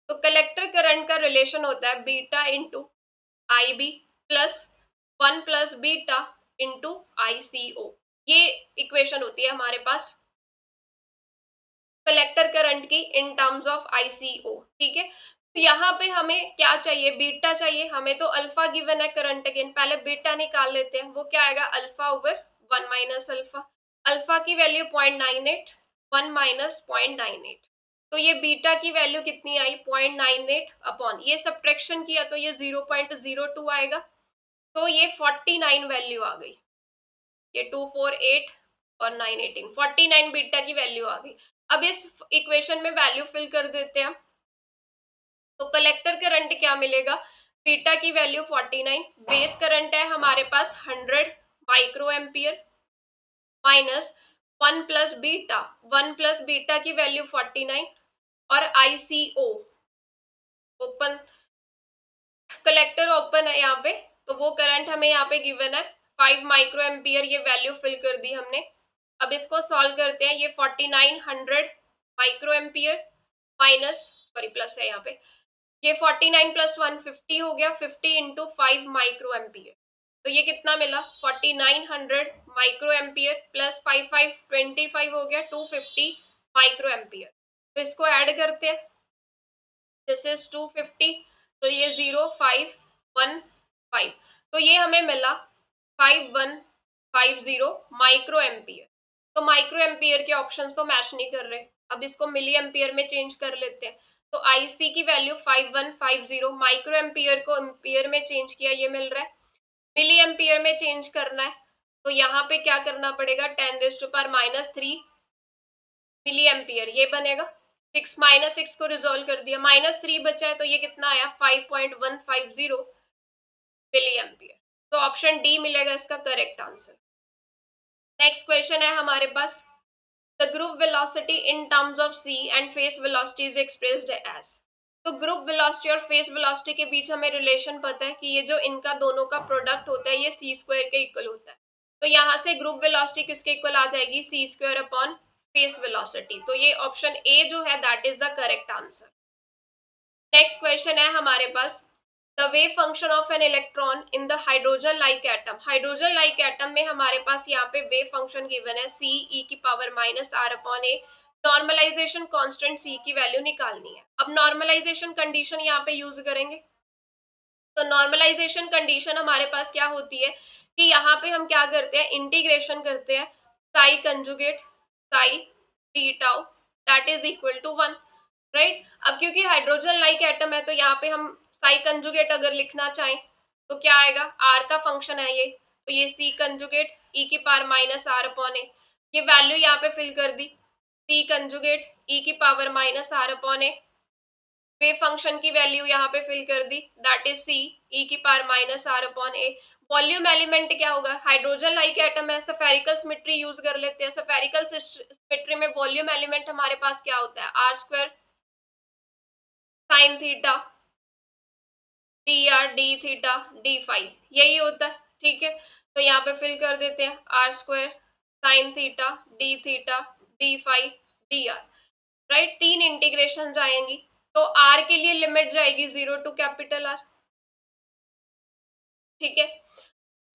Speaker 1: तो कलेक्टर करंट का रिलेशन होता है beta into IB plus 1 plus beta into ICO। ये इक्वेशन होती है हमारे पास कलेक्टर करंट की इन टर्म्स ऑफ ICO। ठीक है, तो यहाँ पे हमें क्या चाहिए, बीटा चाहिए हमें, तो अल्फा गिवन है करंट अगेन, पहले बीटा निकाल लेते हैं। वो क्या आएगा alpha over 1 minus alpha. Alpha की वैल्यू 0.98, 1 माइनस 0.98, तो ये बीटा की वैल्यू कितनी आई 0.98 अपॉन ये सब्ट्रैक्शन किया तो ये 0.02 आएगा, तो ये 49 वैल्यू आ गई। ये 248 और 918 49 बीटा की वैल्यू आ गई। अब इस इक्वेशन में वैल्यू फिल कर देते हैं, तो कलेक्टर करंट क्या मिलेगा, बीटा की वैल्यू 49, बेस करंट है हमारे पास 100 micro ampere minus 1 plus beta, 1 plus beta की वैल्यू 49 और ICO ओपन, कलेक्टर ओपन है यहाँ पे, तो वो करंट हमें यहाँ पे गिवन है 5 माइक्रो एम्पियर, ये वैल्यू फिल कर दी हमने। अब इसको सॉल्व करते हैं, ये 4900 micro ampere minus sorry plus है यहाँ पे, ये 49 प्लस 150 हो गया, 50 इंटू 5 माइक्रो एम्पियर, तो ये कितना मिला 4900 माइक्रो एम्पियर प्लस 5 5 25 हो गया 250 माइक्रो एम्पियर। तो इसको ऐड करते हैं, दिस इज 250, तो ये 0515, तो ये हमें मिला 5150 माइक्रो एम्पियर। तो माइक्रो एम्पियर के ऑप्शंस तो मैच नहीं कर रहे, अब इसको मिली एम्पियर में चेंज कर लेते हैं। तो IC की वैल्यू 5150, माइक्रो एम्पियर को एम्पियर में चेंज किया, ये मिल रहा है। मिली एम्पियर में चेंज करना है तो यहाँ पे क्या करना पड़ेगा 10⁻³ मिली एम्पियर, ये बनेगा। 6 माइनस 6 को रिजोल्व कर दिया, -3 बचा है, तो ये कितना आया 5.150 मिली एम्पियर। तो ऑप्शन डी मिलेगा इसका करेक्ट आंसर। नेक्स्ट क्वेश्चन है हमारे पास the group velocity in terms of c and phase velocity is expressed as. तो ग्रुप वेलोसिटी और फेस वेलोसिटी के बीच हमें रिलेशन पता है कि ये जो इनका दोनों का प्रोडक्ट होता है ये c² के इक्वल होता है। तो यहाँ से ग्रुप वेलोसिटी किसके इक्वल आ जाएगी c² अपॉन फेस वेलोसिटी। तो ये ऑप्शन ए जो है that is the correct answer. Next question है हमारे पास the wave function of an electron in the hydrogen like atom. Hydrogen like atom में हमारे पास यहाँ पे वेव फंक्शन गिवन है Ce⁻⁻r अपॉन ए। नॉर्मलाइजेशन कांस्टेंट c की वैल्यू निकालनी है। अब नॉर्मलाइजेशन कंडीशन यहाँ पे यूज करेंगे, तो नॉर्मलाइजेशन कंडीशन हमारे पास क्या होती है कि यहाँ पे हम क्या करते हैं इंटीग्रेशन करते हैं psi conjugate psi D tau that is equal to 1। Right. अब क्योंकि हाइड्रोजन लाइक एटम है तो यहाँ पे हम साई कंजुगेट अगर लिखना चाहें तो क्या आएगा, आर का फंक्शन है ये, तो ये सी कंजुगेट ई की पावर माइनस आर अपॉन ए, ये वैल्यू यहाँ पे फिल कर दी, सी कंजुगेट ई की power minus R upon A, wave function की वैल्यू यहाँ पे फिल कर दी, दैट इज सी ई की power minus R upon A. Volume element क्या होगा, हाइड्रोजन लाइक एटम है, सफेरिकल सिमेट्री यूज कर लेते हैं, सफेरिकल सिमेट्री में वॉल्यूम एलिमेंट हमारे पास क्या होता है, R square sine theta D R D theta D phi, यही होता है। ठीक है, तो यहाँ पे फिल कर देते हैं R square sine theta D phi D R, right. तीन इंटीग्रेशन आएंगी, तो आर के लिए लिमिट जाएगी 0 टू कैपिटल आर, ठीक है।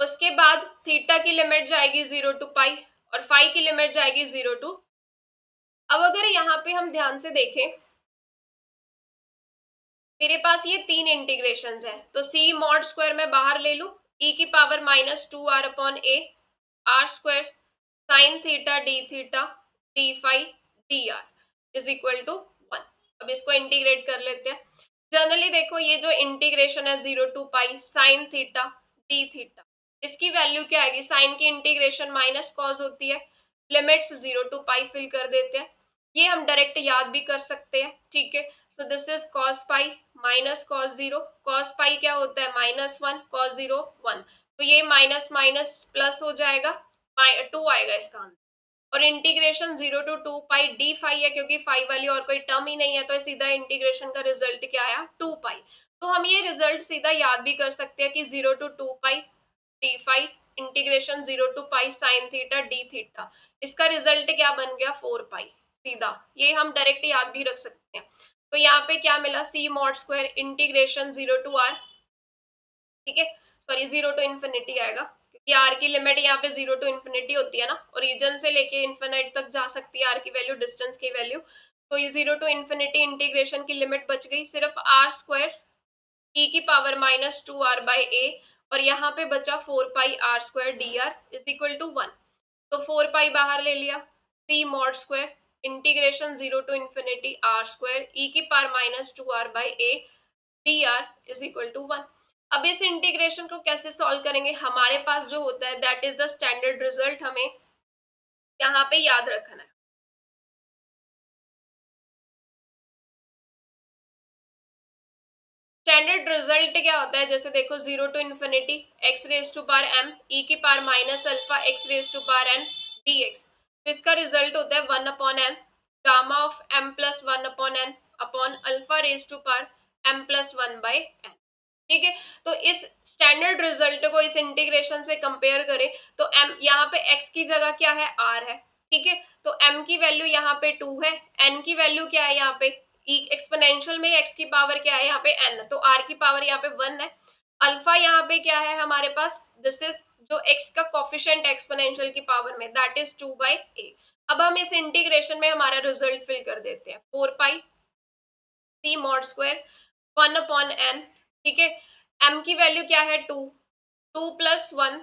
Speaker 1: उसके बाद थीटा की लिमिट जाएगी 0 टू पाई और फाई की लिमिट जाएगी 0 टू। अब अगर यहाँ पे हम ध्यान से देखें, मेरे पास ये तीन इंटीग्रेशन हैं, तो सी मॉड स्क्वायर में बाहर ले लू, ई की power minus two R upon A R square sine theta D phi D R is equal to 1। अब इसको इंटीग्रेट कर लेते हैं। जनरली देखो ये जो इंटीग्रेशन है 0 to pi sine theta D theta, इसकी वैल्यू क्या आएगी, साइन की इंटीग्रेशन माइनस कॉस होती है, लिमिट्स 0 टू पाई फिल कर देते हैं, ये हम डायरेक्ट याद भी कर सकते हैं। ठीक है, सो this is cos pi minus cos zero, cos pi क्या होता है minus one, cos zero one, तो ये माइनस माइनस प्लस हो जाएगा, 2 आएगा इसका आंसर। और integration 0 to 2 pi D phi है, क्योंकि फाई वाली और कोई टर्म ही नहीं है, तो सीधा इंटीग्रेशन का रिजल्ट क्या आया 2 पाई। तो हम ये रिजल्ट सीधा याद भी कर सकते हैं कि 0 to 2 pi D phi integration 0 to pi sine theta D theta, इसका रिजल्ट क्या बन गया 4 पाई, सीधा ये हम डायरेक्ट याद भी रख सकते हैं। तो यहाँ पे क्या मिला, C mod square integration 0 to R, ठीक है, सॉरी 0 टू इन्फिनिटी आएगा, क्योंकि आर की लिमिट यहाँ पे 0 टू इन्फिनिटी होती है ना, ओरिजिन से लेके इन्फिनिट तक जा सकती है आर की वैल्यू, डिस्टेंस की वैल्यू। तो ये 0 टू इन्फिनिटी इंटीग्रेशन की लिमिट बच गई सिर्फ आर स्क्वायर ई की power minus two R by A, और यहाँ पे बचा 4 pi R square D R is equal to 1, तो 4 पाई बाहर ले लिया, C mod square integration 0 to infinity R square E की power minus two R by A D R is equal to 1। अब इस इंटीग्रेशन को कैसे सॉल्व करेंगे, हमारे पास जो होता है that is the standard result, हमें यहाँ पे याद रखना है। स्टैंडर्ड रिजल्ट क्या होता है, जैसे देखो 0 to infinity X raise to power M E की power minus alpha X raise to power N D X, तो इसका रिजल्ट होता है 1 upon N gamma of M plus one upon N upon alpha raise to power M plus one by N. ठीक है, तो इस standard result को इस इंटीग्रेशन से कंपेयर करें तो m यहाँ पे x की जगह क्या है r है, ठीक है, तो m की वैल्यू यहाँ पे 2 है, n की वैल्यू क्या है यहाँ पे एक्सपोनेंशियल में x की पावर क्या है यहाँ पे n, तो r की पावर यहाँ पे 1 है, अल्फा यहाँ पे क्या है हमारे पास, दिस इज जो x का कोफिशिएंट एक्सपोनेंशियल की पावर में, दैट इज 2 बाई a। अब हम इस इंटीग्रेशन में हमारा रिजल्ट फिल कर देते हैं, 4 pi C mod square 1 upon n, ठीक है, m की वैल्यू क्या है 2, 2 प्लस 1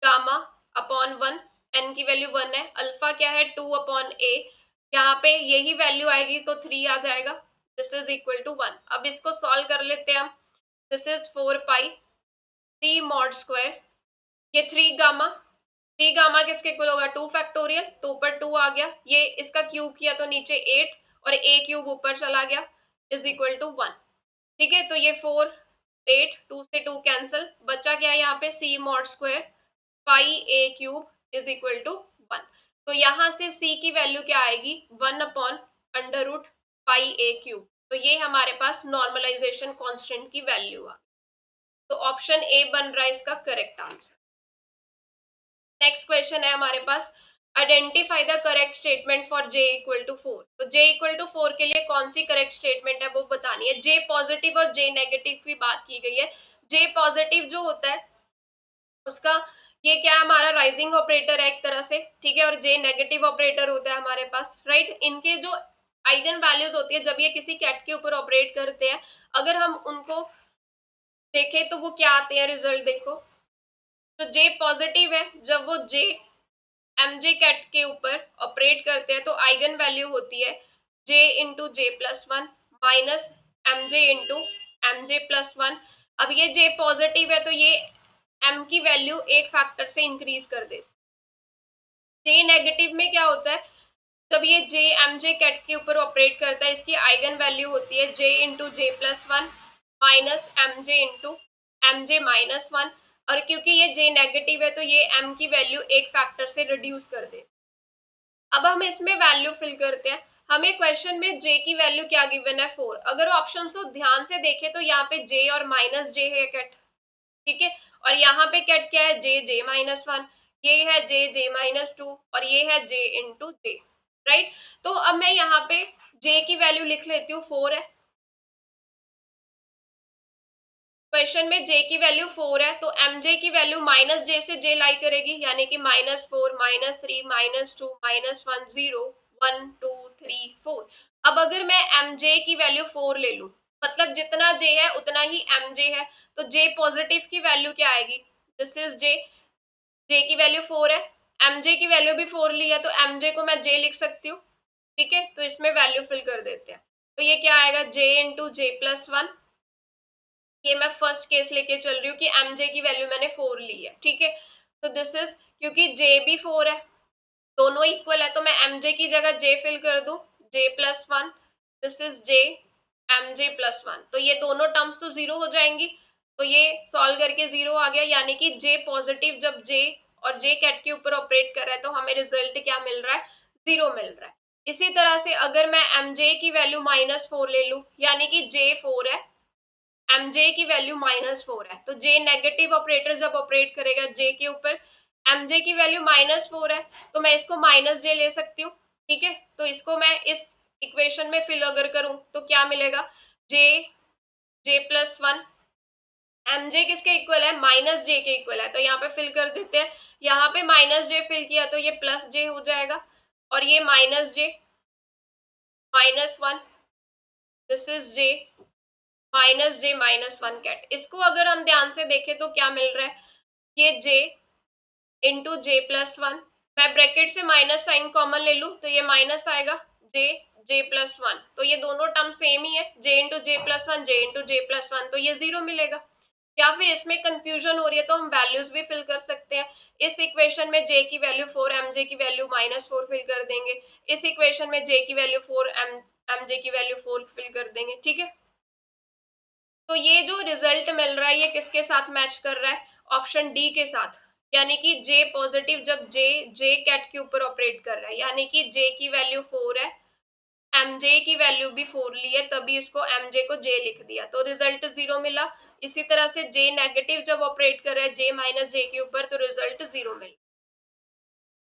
Speaker 1: गामा अपॉन 1, n की वैल्यू 1 है, अल्फा क्या है 2 अपॉन a, यहाँ पे यही वैल्यू आएगी तो 3 आ जाएगा, दिस इज इक्वल टू 1। अब इसको सॉल्व कर लेते हैं हम, this is 4 pi C mod square, ये 3 गामा किसके इक्वल होगा 2 फैक्टोरियल, तो ऊपर 2 आ गया, ये इसका क्यूब किया तो नीचे 8 और a क्यूब ऊपर चला गया इज इक्वल टू 1। ठीक है, तो ये 4 8 2 से 2 कैंसिल, बचा क्या है यहाँ पे C mod square pi A cube is equal to 1, तो यहाँ से c की वैल्यू क्या आएगी 1 upon under root pi A cube, तो ये हमारे पास नॉर्मलाइजेशन कांस्टेंट की वैल्यू आ, तो ऑप्शन ए बन रहा है इसका करेक्ट आंसर। नेक्स्ट क्वेश्चन है हमारे पास, identify the correct statement for j equal to 4, तो j इक्वल टू 4 के लिए कौन सी करेक्ट स्टेटमेंट है वो बतानी है। j पॉजिटिव और j नेगेटिव की बात की गई है, j पॉजिटिव जो होता है उसका ये क्या है हमारा राइजिंग ऑपरेटर है एक तरह से, ठीक है, और j नेगेटिव ऑपरेटर होता है हमारे पास, राइट। इनके जो आइगन वैल्यूज होती है जब ये किसी कैट के ऊपर ऑपरेट करते हैं, अगर हम उनको देखें तो वो क्या आते हैं रिजल्ट देखो, तो j पॉजिटिव है, जब वो j mj कैट के ऊपर ऑपरेट करते हैं तो आइगन वैल्यू होती है J into J plus one minus M J into M J plus one. अब ये जे पॉजिटिव है तो ये m की वैल्यू एक फैक्टर से इंक्रीज कर दे। जे नेगेटिव में क्या होता है, जब ये जे एम जे कैट के ऊपर ऑपरेट करता है, इसकी आइगन वैल्यू होती है J into J plus one minus M J into M J minus one. और क्योंकि ये जे नेगेटिव है तो ये m की वैल्यू एक फैक्टर से रिड्यूस कर दे। अब हम इसमें वैल्यू फिल करते हैं। हमें क्वेश्चन में j की वैल्यू क्या गिवन है 4। अगर ऑप्शन को ध्यान से देखें तो यहाँ पे j और माइनस j है कैट, ठीक है। और यहाँ पे कैट क्या है, जे जे माइनस वन, ये है जे जे माइनस टू और ये है जे इंटू जे, राइट। तो अब मैं यहाँ पे j की वैल्यू लिख लेती हूँ 4 है। क्वेश्चन में j की वैल्यू 4 है तो mj की वैल्यू माइनस j से j लाई करेगी, यानी कि -4 -3 -2 -1 0 1 2 3 4। अब अगर मैं mj की वैल्यू 4 ले लूं, मतलब जितना j है उतना ही mj है, तो j पॉजिटिव की वैल्यू क्या आएगी, दिस इज j, j की वैल्यू 4 है, mj की वैल्यू भी 4 ली है तो mj को मैं j लिख सकती हूँ, ठीक है। तो इसमें वैल्यू फिल कर देते हैं, तो ये क्या आएगा j into J plus one. ये मैं फर्स्ट केस लेके चल रही हूँ कि mj की वैल्यू मैंने 4 ली है, ठीक है। तो दिस इज, क्योंकि j भी 4 है, दोनों इक्वल है, तो मैं mj की जगह j फिल कर दूं, j plus one, this is j mj plus one. तो ये दोनों टर्म्स तो जीरो हो जाएंगी, तो ये सॉल्व करके जीरो आ गया, यानी कि j पॉजिटिव जब j और j कैट के ऊपर ऑपरेट कर रहा है तो हमें रिजल्ट क्या मिल रहा है, जीरो मिल रहा है। इसी तरह से अगर मैं mj की वैल्यू -4 ले लूं, यानी कि j 4 है, mj की वैल्यू -4 है, तो j नेगेटिव ऑपरेटर जब ऑपरेट करेगा j के ऊपर, mj की वैल्यू -4 है तो मैं इसको -j ले सकती हूँ, ठीक है। तो इसको मैं इस इक्वेशन में फिल अगर करूं तो क्या मिलेगा, j j plus one, mj किसके इक्वल है, -j के इक्वल है, तो यहाँ पे फिल कर देते हैं। यहाँ पे -j फिल किया तो ये +j हो जाएगा और ये -j -1, this is j -j -1 ket. इसको अगर हम ध्यान से देखें तो क्या मिल रहा है, ये j into J plus one, मैं ब्रैकेट से माइनस साइन कॉमन ले लूं तो ये माइनस आएगा, j j प्लस वन, तो ये दोनों टर्म सेम ही है, j into J plus one, j into J plus one, तो ये जीरो मिलेगा। या फिर इसमें कंफ्यूजन हो रही है तो हम वैल्यूज भी फिल कर सकते हैं। इस इक्वेशन में j की वैल्यू 4, mj की वैल्यू -4 फिल कर देंगे। इस इक्वेशन में j की वैल्यू 4, mj की वैल्यू 4 फिल कर देंगे, ठीक है। तो ये जो रिजल्ट मिल रहा है ये किसके साथ मैच कर रहा है, ऑप्शन डी के साथ, यानी कि J पॉजिटिव जब J कैट के ऊपर ऑपरेट कर रहा है, यानी कि J की वैल्यू 4 है, mj की वैल्यू भी 4 ली है, तभी इसको mj को j लिख दिया, तो रिजल्ट जीरो मिला। इसी तरह से J नेगेटिव जब ऑपरेट कर रहा है J माइनस J के ऊपर, तो रिजल्ट जीरो मिला।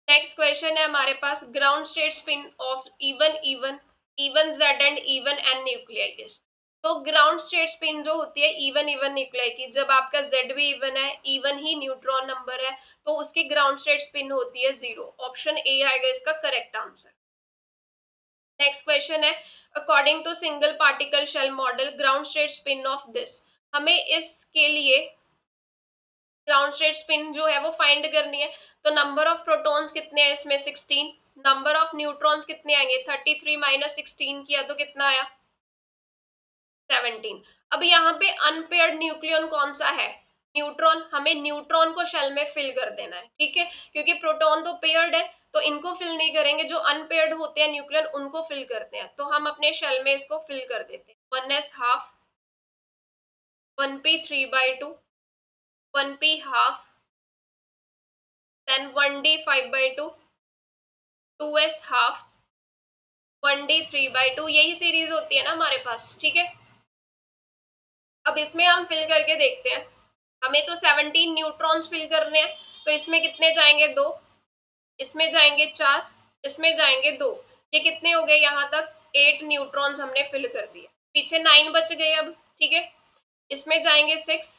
Speaker 1: नेक्स्ट क्वेश्चन है हमारे पास, ground state spin of even even even Z and even N nuclei. तो ग्राउंड स्टेट स्पिन जो होती है इवन इवन न्यूक्लियाई की, जब आपका जेड भी इवन है, इवन ही न्यूट्रॉन नंबर है, तो उसकी ग्राउंड स्टेट स्पिन होती है जीरो। ऑप्शन ए आएगा इसका करेक्ट आंसर। नेक्स्ट क्वेश्चन है, according to single particle shell model ground state spin of this. हमें इसके लिए ग्राउंड स्टेट स्पिन जो है वो फाइंड करनी है। तो नंबर ऑफ प्रोटॉन्स कितने हैं इसमें 16, नंबर ऑफ न्यूट्रॉन्स कितने आएंगे 33 माइनस 16 किया तो कितना आया 17। अब यहाँ पे अनपेयर्ड न्यूक्लियन कौन सा है, न्यूट्रॉन, हमें न्यूट्रॉन को शेल में फिल कर देना है, ठीक है। क्योंकि प्रोटॉन तो पेयर्ड है तो इनको फिल नहीं करेंगे, जो अनपेयर्ड होते हैं न्यूक्लियन उनको फिल करते हैं, तो हम अपने शेल में इसको फिल कर देते हैं। 1s half, 1p 3/2, 1p half, then 1d 5/2, 2s half, 1d 3/2, यही सीरीज होती है ना हमारे पास, ठीक है। अब इसमें हम फिल करके देखते हैं, हमें तो 17 न्यूट्रॉन्स फिल करने हैं, तो इसमें कितने जाएंगे 2, इसमें जाएंगे 4, इसमें जाएंगे 2, ये कितने हो गए यहाँ तक 8 न्यूट्रॉन्स हमने फिल कर दिए, पीछे 9 बच गए अब, ठीक है। इसमें जाएंगे 6,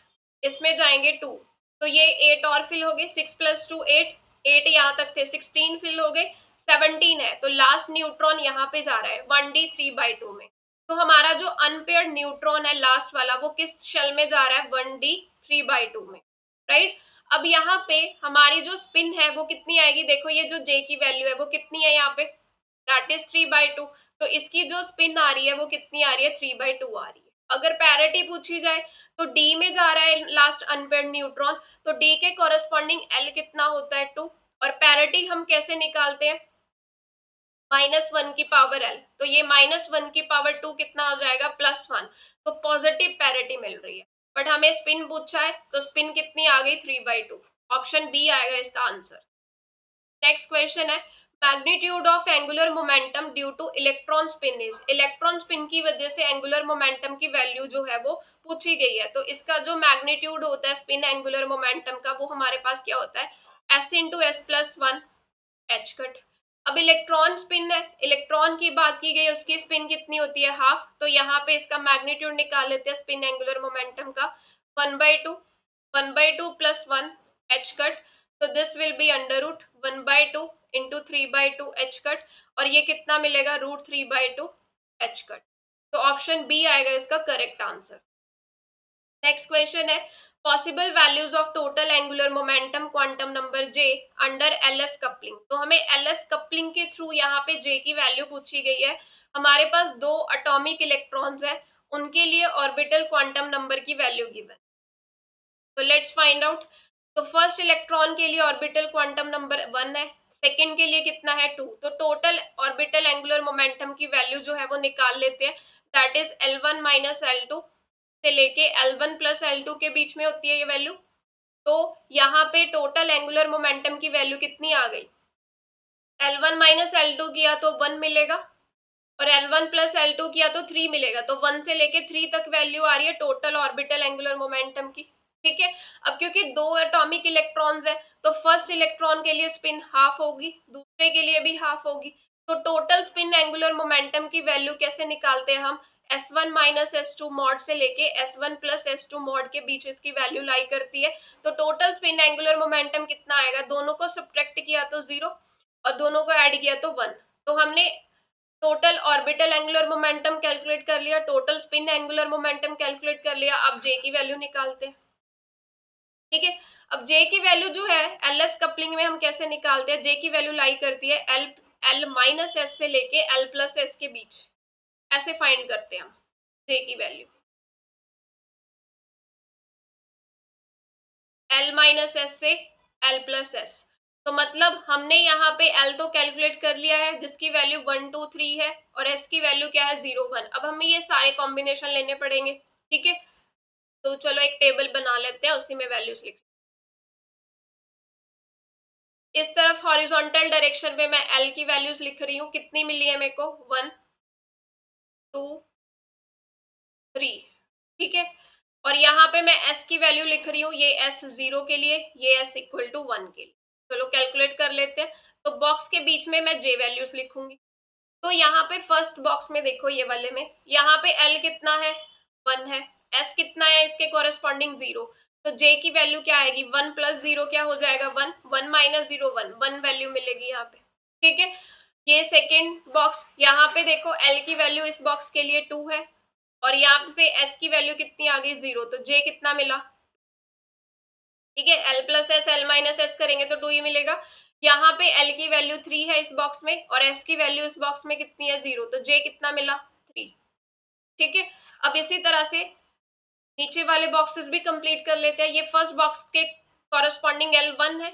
Speaker 1: इसमें जाएंगे 2, तो ये 8 और फिल हो गए, 6 + 2 8, 8 यहाँ तक थे, 16 फिल हो गए, 17 है, तो लास्ट न्यूट्रॉन यहाँ पे जा रहा है 1d 3/2 में। तो हमारा जो अनपेयर्ड न्यूट्रॉन है लास्ट वाला वो किस शेल में जा रहा है 1d 3/2 में, राइट। अब यहाँ पे हमारी जो स्पिन है वो कितनी आएगी, देखो ये जो J की वैल्यू है वो कितनी है यहाँ पे दैट इज 3/2। तो इसकी जो स्पिन आ रही है वो कितनी आ रही है, 3/2 आ रही है। अगर पैरिटी पूछी जाए तो डी में जा रहा है लास्ट अनपेयर्ड न्यूट्रॉन, तो डी के कॉरेस्पॉन्डिंग एल कितना होता है, 2। और पैरिटी हम कैसे निकालते हैं, -1 की पावर एल, तो ये -1 की पावर 2 कितना हो जाएगा, +1। तो पॉजिटिव पैरिटी मिल रही है। बट हमें स्पिन पूछा है, तो स्पिन कितनी आ गई, 3/2। ऑप्शन बी आएगा इसका आंसर। नेक्स्ट क्वेश्चन है, magnitude of angular momentum due two electron spin is, electron spin की वजह से एंगुलर मोमेंटम की वैल्यू जो है वो पूछी गई है। तो इसका जो मैग्नीट्यूड होता है स्पिन एंगुलर मोमेंटम का, वो हमारे पास क्या होता है, s × s+1 h कट। अब इलेक्ट्रॉन स्पिन है, इलेक्ट्रॉन की बात की गई, उसकी स्पिन कितनी होती है, हाफ। तो यहाँ पे इसका मैग्नीट्यूड निकाल लेते हैं स्पिन एंगुलर मोमेंटम का, 1/2, 1/2 + 1 h कट। तो this will be √ 1/2 × 3/2 h cut, और ये कितना मिलेगा, √3/2 h कट। तो ऑप्शन बी आएगा इसका करेक्ट आंसर। नेक्स्ट क्वेश्चन है, possible values of total angular momentum quantum number j under LS coupling. तो हमें एलएस कपलिंग के थ्रू यहाँ पे j की वैल्यू पूछी गई है। हमारे पास 2 एटॉमिक इलेक्ट्रॉन्स है, उनके लिए ऑर्बिटल क्वांटम नंबर की वैल्यू गिवन। तो लेट्स फाइंड आउट। तो फर्स्ट इलेक्ट्रॉन के लिए ऑर्बिटल क्वांटम नंबर 1 है, सेकंड के लिए कितना है, 2। तो टोटल ऑर्बिटल एंगुलर मोमेंटम की वैल्यू जो है वो निकाल लेते हैं, दैट इज L1 - L2 से लेके L1 + L2 के बीच में होती है ये वैल्यू। तो यहाँ पे टोटल एंगुलर मोमेंटम की वैल्यू कितनी आ गई, L1 - L2 किया तो 1 मिलेगा, और L1 + L2 किया तो 3 मिलेगा। तो 1 से लेके 3 तक वैल्यू आ रही है टोटल ऑर्बिटल एंगुलर मोमेंटम की। ठीक है, अब क्योंकि 2 एटॉमिक इलेक्ट्रॉन्स है, तो फर्स्ट इलेक्ट्रॉन के लिए स्पिन हाफ होगी, दूसरे के लिए भी हाफ होगी। तो टोटल स्पिन एंगुलर मोमेंटम की वैल्यू कैसे निकालते हैं हम, S1 - S2 मॉड से लेके S1 + S2 मॉड के बीच इसकी वैल्यू लाई करती है। तो टोटल स्पिन एंगुलर मोमेंटम कितना आएगा, दोनों को सब्ट्रैक्ट किया तो 0, और दोनों को ऐड किया तो 1। तो हमने total orbital angular momentum calculate कर लिया, total spin angular momentum calculate कर लिया। अब जे की वैल्यू निकालते हैं। ठीक है, अब जे की वैल्यू जो है एलएस कपलिंग में हम कैसे निकालते हैं, जे की वैल्यू लाई करती है L - S से लेके L + S के बीच, ऐसे फाइंड करते हैं हम जे की वैल्यू। L - S से L + S, तो मतलब हमने यहाँ पे L तो कैलकुलेट कर लिया है जिसकी वैल्यू 1 2 3 है, और S की वैल्यू क्या है, 0 1। अब हमें ये सारे कॉम्बिनेशन लेने पड़ेंगे। ठीक है, तो चलो एक टेबल बना लेते हैं, उसी में वैल्यूज लिख। इस तरफ हॉरिजॉन्टल डायरेक्शन में मैं L की वैल्यूज लिख रही हूँ, कितनी मिली है मेरे को, 1 2 3। ठीक है, और यहाँ पे मैं S की वैल्यू लिख रही हूँ, ये S 0 के लिए, ये S = 1 के लिए। चलो कैलकुलेट कर लेते हैं। तो बॉक्स के बीच में मैं J वैल्यूज लिखूंगी। तो यहाँ पे फर्स्ट बॉक्स में देखो, ये वाले में यहाँ पे L कितना है, 1 है, S कितना है, इसके कॉरेस्पॉन्डिंग 0। तो J की वैल्यू क्या आएगी, 1 + 0 क्या हो जाएगा, 1 1 - 0 1 1 वैल्यू मिलेगी यहाँ पे। ठीक है, ये सेकेंड बॉक्स, यहाँ पे देखो L की वैल्यू इस बॉक्स के लिए 2 है, और यहाँ से S की वैल्यू कितनी आ गई, 0। तो J कितना मिला, ठीक है, L + S L - S करेंगे तो 2 ही मिलेगा। यहाँ पे L की वैल्यू 3 है इस बॉक्स में, और S की वैल्यू इस बॉक्स में कितनी है, 0। तो J कितना मिला, 3। ठीक है, अब इसी तरह से नीचे वाले बॉक्सेस भी कंप्लीट कर लेते हैं। ये फर्स्ट बॉक्स के कॉरेस्पॉन्डिंग L 1 है,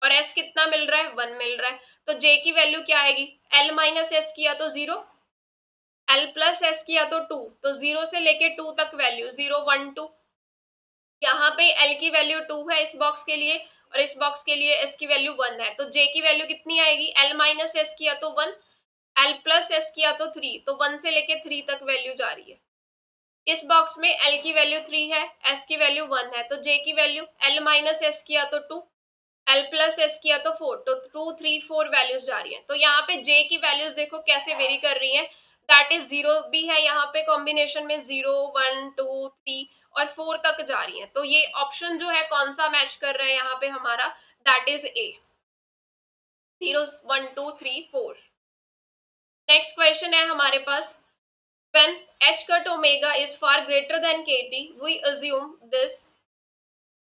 Speaker 1: और S कितना मिल रहा है, 1 मिल रहा है। तो J की वैल्यू क्या आएगी, L - S किया तो 0, L + S किया तो 2। तो 0 से लेके 2 तक वैल्यू 0 1 2। यहाँ पे L की वैल्यू 2 है इस बॉक्स के लिए, और इस बॉक्स के लिए S की वैल्यू 1 है। तो J की वैल्यू कितनी आएगी, L - S किया तो 1, L + S किया तो 3। तो 1 से लेके 3 तक वैल्यू जा रही है। इस बॉक्स में L की वैल्यू 3 है, S की वैल्यू 1 है। तो J की वैल्यू L - S किया तो 2, L + S किया तो 4। तो 2 3 4 वैल्यूज जा रही है। तो यहाँ पे J की वैल्यूज देखो कैसे वेरी कर रही है, दैट इज 0 भी है यहाँ पे कॉम्बिनेशन में, 0 1 2 3 और 4 तक जा रही है। तो ये ऑप्शन जो है कौन सा मैच कर रहा है यहाँ पे हमारा, that is A, 0 1 2 3 4। Next question है हमारे पास, when h cut omega is far greater than kt we assume this,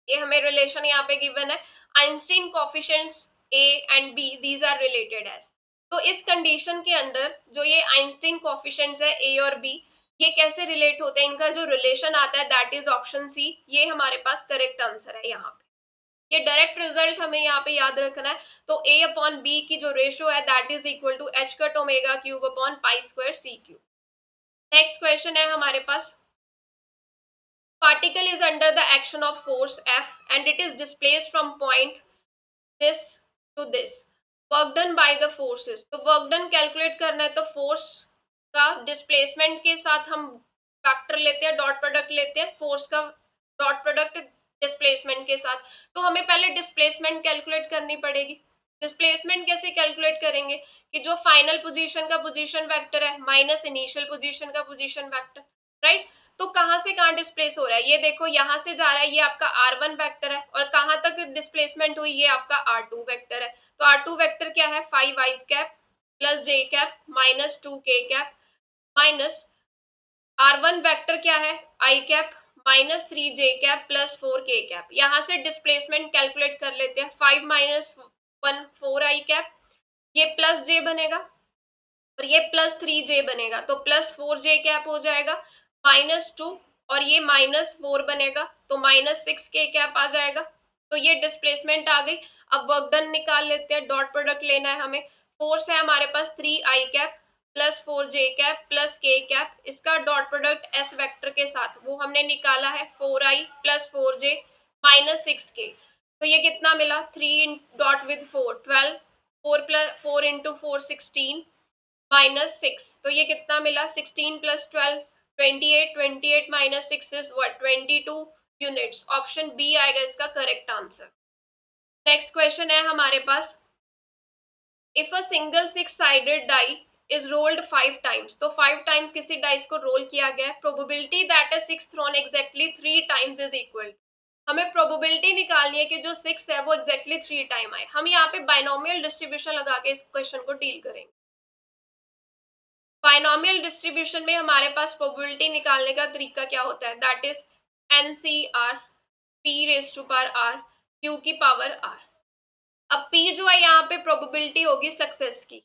Speaker 1: ये हमें रिलेशन यहाँ पे गिवन है, Einstein coefficients A and B these are related as। तो इस कंडीशन के अंदर जो ये आइंस्टीन कोएफिशिएंट्स है ए और बी, ये कैसे रिलेट होते हैं, इनका जो रिलेशन आता है दैट इज ऑप्शन सी। ये हमारे पास करेक्ट आंसर है यहाँ पे। ये डायरेक्ट रिजल्ट हमें यहाँ पे याद रखना है। तो ए अपॉन बी की जो रेशियो है that is equal to H cut omega cube upon pi square C cube. Next question है हमारे पास, particle is under the action of force F and it is displaced from point this to this, work done by the forces। तो work done calculate करना है तो force का displacement के साथ हम फैक्टर लेते हैं, डॉट प्रोडक्ट लेते हैं, फोर्स का डॉट प्रोडक्ट डिस्प्लेसमेंट के साथ। तो हमें पहले डिस्प्लेसमेंट कैलकुलेट करनी पड़ेगी। डिस्प्लेसमेंट कैसे कैलकुलेट करेंगे कि जो फाइनल पोजीशन का पोजीशन वेक्टर है माइनस इनिशियल पोजीशन का पोजीशन वेक्टर, राइट। तो कहां से कहां डिस्प्लेस हो रहा है, ये देखो यहां से जा रहा है, ये आपका r1 वेक्टर है, और कहां तक डिस्प्लेसमेंट हुई, ये आपका r2 वेक्टर है। तो r2 वेक्टर क्या है 5i cap plus j cap minus 2k cap, minus r1 vector क्या है i cap minus 3j cap plus 4k cap. यहां से डिस्प्लेसमेंट कैलकुलेट कर लेते हैं, 5 माइनस 1 4i कैप, ये प्लस j बनेगा और ये प्लस 3j बनेगा, तो प्लस 4j कैप हो जाएगा, माइनस 2 और ये माइनस 4 बनेगा, तो माइनस 6k कैप आ जाएगा। तो ये डिस्प्लेसमेंट आ गई। अब वर्क डन निकाल लेते हैं, डॉट प्रोडक्ट लेना है हमें। फोर्स है हमारे पास 3i cap plus 4j cap plus k cap, इसका डॉट प्रोडक्ट s वेक्टर के साथ वो हमने निकाला है 4i plus 4j minus 6k। तो ये कितना मिला 3 dot with 4 12, 4 plus 4 into 4 16 minus 6, तो ये कितना मिला 16 plus 12 28, 28 minus 6 is what 22 units. Option B आएगा इसका करेक्ट आंसर। नेक्स्ट क्वेश्चन है हमारे पास, if a single 6 sided die is rolled 5 times, तो 5 टाइम्स किसी डाइस को रोल किया गया है, probability that is 6 thrown exactly 3 times is equal. हमें प्रोबेबिलिटी निकालनी है कि जो 6 है वो एग्जैक्टली 3 टाइम आए। हम यहाँ पे बाइनोमियल डिस्ट्रीब्यूशन लगा के इस क्वेश्चन को डील करेंगे। बाइनोमियल डिस्ट्रीब्यूशन में हमारे पास प्रोबेबिलिटी निकालने का तरीका क्या होता है, that is NCR P raise to power R Q की पावर R। अब P जो है यहाँ पे प्रोबेबिलिटी होगी सक्सेस की।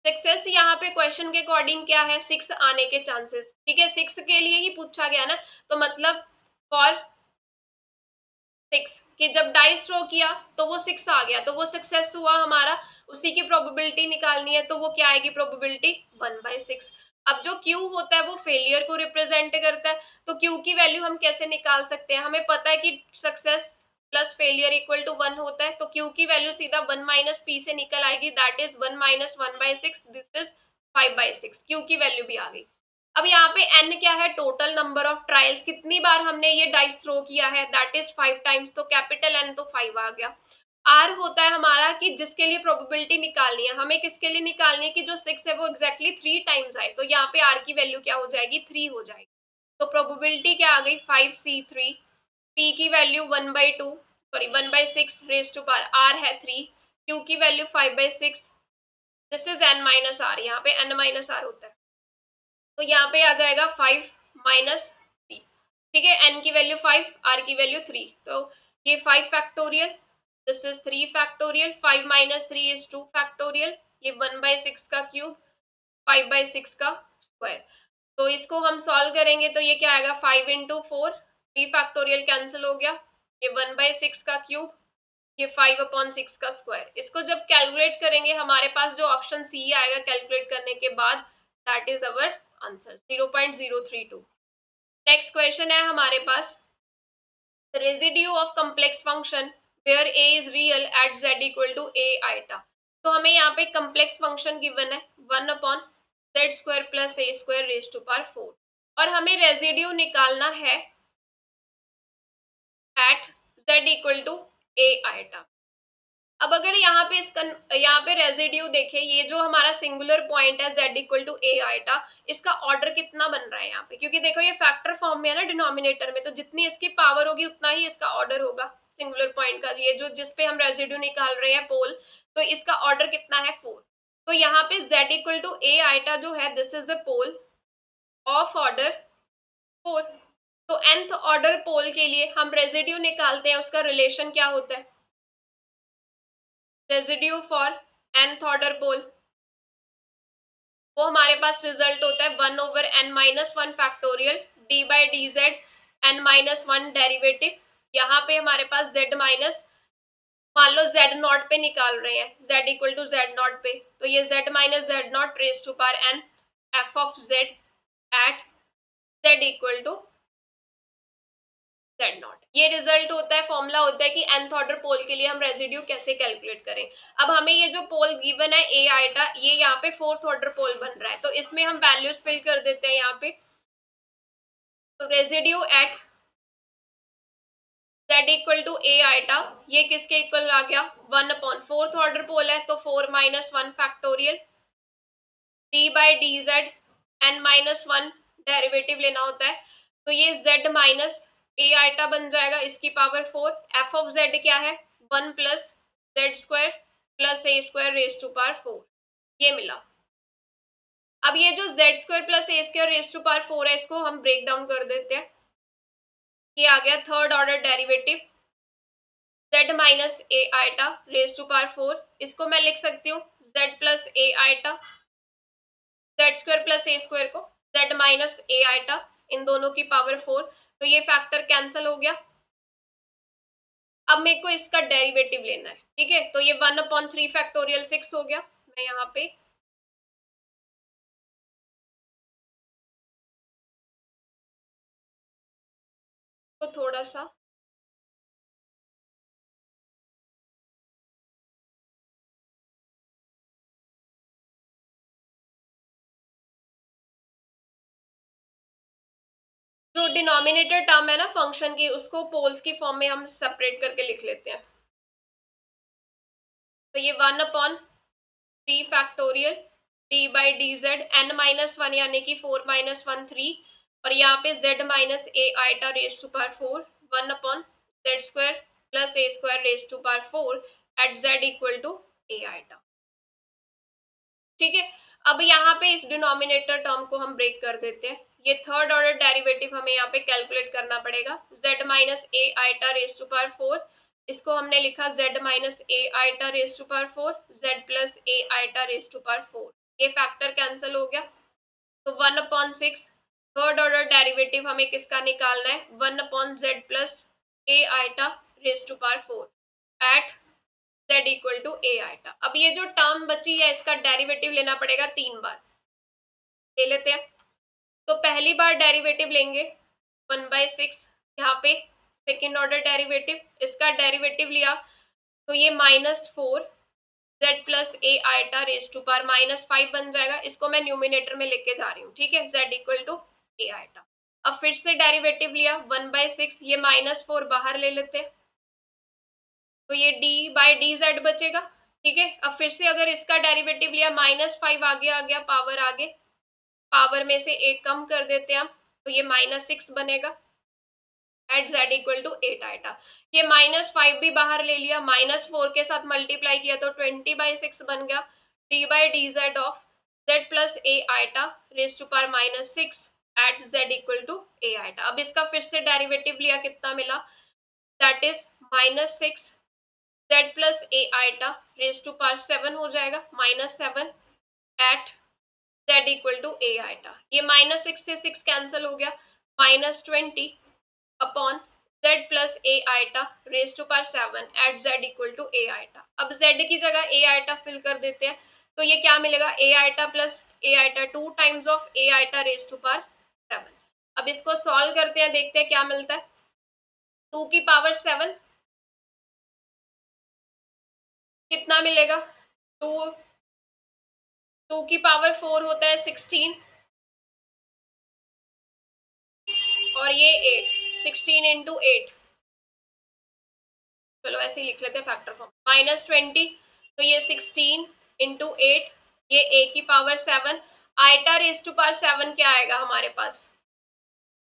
Speaker 1: सक्सेस यहाँ पे क्वेश्चन के अकॉर्डिंग क्या है 6 आने के चांसेस, ठीक है 6 के लिए ही पूछा गया ना, तो मतलब फॉर 6 कि जब डाइस थ्रो किया तो वो 6 आ गया, तो वो सक्सेस हुआ हमारा, उसी की प्रोबेबिलिटी निकालनी है, तो वो क्या आएगी प्रोबेबिलिटी 1/6। अब जो Q होता है वो फेलियर को रिप्रेजेंट करता है, तो Q की वैल्यू हम कैसे निकाल सकते हैं, हमें पता है कि success plus failure equal to 1 होता है, तो Q की वैल्यू सीधा 1 माइनस P से निकल आएगी, that is 1 minus 1/6, this is 5/6। Q की वैल्यू भी आ गई। अब यहाँ पे n क्या है, टोटल नंबर ऑफ ट्रायल्स, कितनी बार हमने ये डाइस थ्रो किया है, दैट इज 5 टाइम्स, तो कैपिटल N तो 5 आ गया। R होता है हमारा कि जिसके लिए प्रोबेबिलिटी निकालनी है, हमें किसके लिए निकालनी है कि जो 6 है वो एग्जैक्टली 3 टाइम्स आए, तो यहाँ पे R की वैल्यू क्या हो जाएगी 3 हो जाएगी। तो प्रोबेबिलिटी क्या आ गई 5C3, P की value 1/2 sorry 1/6 raise to power R है 3, Q की value 5/6, this is N minus R, यहाँ पे N माइनस R होता है, तो यहाँ पे आ जाएगा 5 माइनस 3, ठीक है n की वैल्यू 5 r की वैल्यू 3, तो ये 5 factorial, this is 3 factorial, 5 minus 3 is 2 factorial, ये 1/6 का क्यूब 5/6 का स्क्वायर। तो इसको हम सॉल्व करेंगे तो ये क्या आएगा 5 इंटू 4, 3 फैक्टोरियल कैंसिल हो गया, ये 1/6 का क्यूब, ये 5/6 का स्क्वायर। इसको जब कैलकुलेट करेंगे हमारे पास जो ऑप्शन सी आएगा कैलकुलेट करने के बाद, that is our answer 0.032। Next question है हमारे पास, residue of complex function where a is real at z equal to a eta. तो हमें यहाँ पे कॉम्प्लेक्स फंक्शन गिवन है 1/z² plus a² raise to power 4, और हमें रेजिड्यू निकालना है at z equal to a iota. अब अगर यहाँ पे यहाँ पे रेजिड्यू देखें, ये जो हमारा सिंगुलर पॉइंट है z equal to a iota, इसका ऑर्डर कितना बन रहा है यहाँ पे, क्योंकि देखो ये फैक्टर फॉर्म में है ना डिनोमिनेटर में, तो जितनी इसकी पावर होगी उतना ही इसका ऑर्डर होगा सिंगुलर पॉइंट का, ये जो जिसपे हम रेजिड्यू निकाल रहे हैं पोल, तो इसका ऑर्डर कितना है 4। तो यहाँ पे z equal to a iota जो है this is a pole of order 4। तो nth ऑर्डर पोल के लिए हम रेजिड्यू निकालते हैं, उसका रिलेशन क्या होता है, रेजिड्यू फॉर nth ऑर्डर पोल, वो हमारे पास रिजल्ट होता है 1/n-1 factorial d/dz n-1 derivative. यहाँ पे हमारे पास z माइनस, मान लो z नॉट पे निकाल रहे हैं, z equal to z naught पे, तो ये z minus z naught raise to power n f of z at z equal to z naught. ये रिजल्ट होता है, फॉर्मूला होता है कि nth ऑर्डर पोल के लिए हम रेजिड्यू कैसे कैलकुलेट करें। अब हमें ये जो पोल गिवन है a आइटा, ये यहाँ पे फोर्थ ऑर्डर पोल बन रहा है, तो इसमें हम वैल्यूज फिल कर देते हैं यहाँ पे। तो residue at z equal to a eta, ये किसके इक्वल आ गया 1/, फोर्थ ऑर्डर पोल है तो 4-1 फैक्टोरियल d/dz n-1 डेरिवेटिव लेना होता है, तो ये z माइनस a आइटा बन जाएगा, इसकी पावर 4। f ऑफ z क्या है 1 plus z square plus a square raise to power 4, ये मिला। अब ये जो z square plus a square raise to power 4 है, इसको हम ब्रेक डाउन कर देते हैं। ये आ गया third order derivative z minus a eta raise to power 4, इसको मैं लिख सकती हूँ z plus a eta, z square plus a square को z माइनस a आइटा, इन दोनों की पावर 4, तो ये फैक्टर कैंसिल हो गया। अब मेरे को इसका डेरिवेटिव लेना है, ठीक है, तो ये 1/3 फैक्टोरियल 6 हो गया। मैं यहाँ पे तो थोड़ा सा जो डिनोमिनेटर टर्म है ना फंक्शन की, उसको पोल्स की फॉर्म में हम सेपरेट करके लिख लेते हैं। तो ये 1/3 फैक्टोरियल d/dz n-1 यानी कि 4-1 3, और यहाँ पे z minus a eta raise to power 4 1/z square plus a square raise to power 4 at z equal to a eta, ठीक है। अब यहाँ पे इस डिनोमिनेटर टर्म को हम ब्रेक कर देते हैं। ये थर्ड ऑर्डर डेरिवेटिव हमें यहाँ पे कैलकुलेट करना पड़ेगा, z minus a eta raise to power 4, इसको हमने लिखा z minus a eta raise to power 4 z plus a eta raise to power 4, ये फैक्टर कैंसिल हो गया। तो 1/6 थर्ड ऑर्डर डेरिवेटिव हमें किसका निकालना है 1/z plus a eta raise to power 4 at z equal to a iota. अब ये जो टर्म बची है इसका डेरिवेटिव लेना पड़ेगा 3 बार, ले लेते हैं। तो पहली बार डेरिवेटिव लेंगे 1/6, यहाँ पे सेकेंड ऑर्डर डेरिवेटिव, इसका डेरिवेटिव लिया तो ये -4 z plus a eta raise to power -5 बन जाएगा, इसको मैं न्यूमिनेटर में लेके जा रही हूँ, ठीक है, z equal to a iota. अब फिर से डेरिवेटिव लिया 1/6, ये -4 बाहर ले लेते हैं, तो ये d/dz बचेगा, ठीक है। अब फिर से अगर इसका डेरिवेटिव लिया -5 आगे आ गया, पावर आगे, पावर में से एक कम कर देते हैं हम, तो ये -6 बनेगा at z equal to 8 eta. ये -5 भी बाहर ले लिया, -4 के साथ मल्टीप्लाई किया तो 20/6 बन गया, d/dz of z plus a eta raise to power -6 at z equal to a iota. अब इसका फिर से डेरिवेटिव लिया, कितना मिला, that is -6 z plus a eta raise to power 7 हो जाएगा, -7 at z equal to a eta. ये -6 से 6 कैंसिल हो गया, -20 upon z plus a eta raise to power 7 at z equal to a iota. अब z की जगह a iota fill कर देते हैं, तो ये क्या मिलेगा a eta plus a eta 2 times of a eta raise to power 7। अब इसको सॉल्व करते हैं, देखते हैं क्या मिलता है। 2 की पावर 7 कितना मिलेगा, 2 की पावर 4 होता है 16, और ये 8, 16 इंटू 8, चलो ऐसे ही लिख लेते हैं फैक्टर फॉर्म, -20, तो ये 16 इंटू 8, ये a की power 7, eta raise to power 7 क्या आएगा हमारे पास,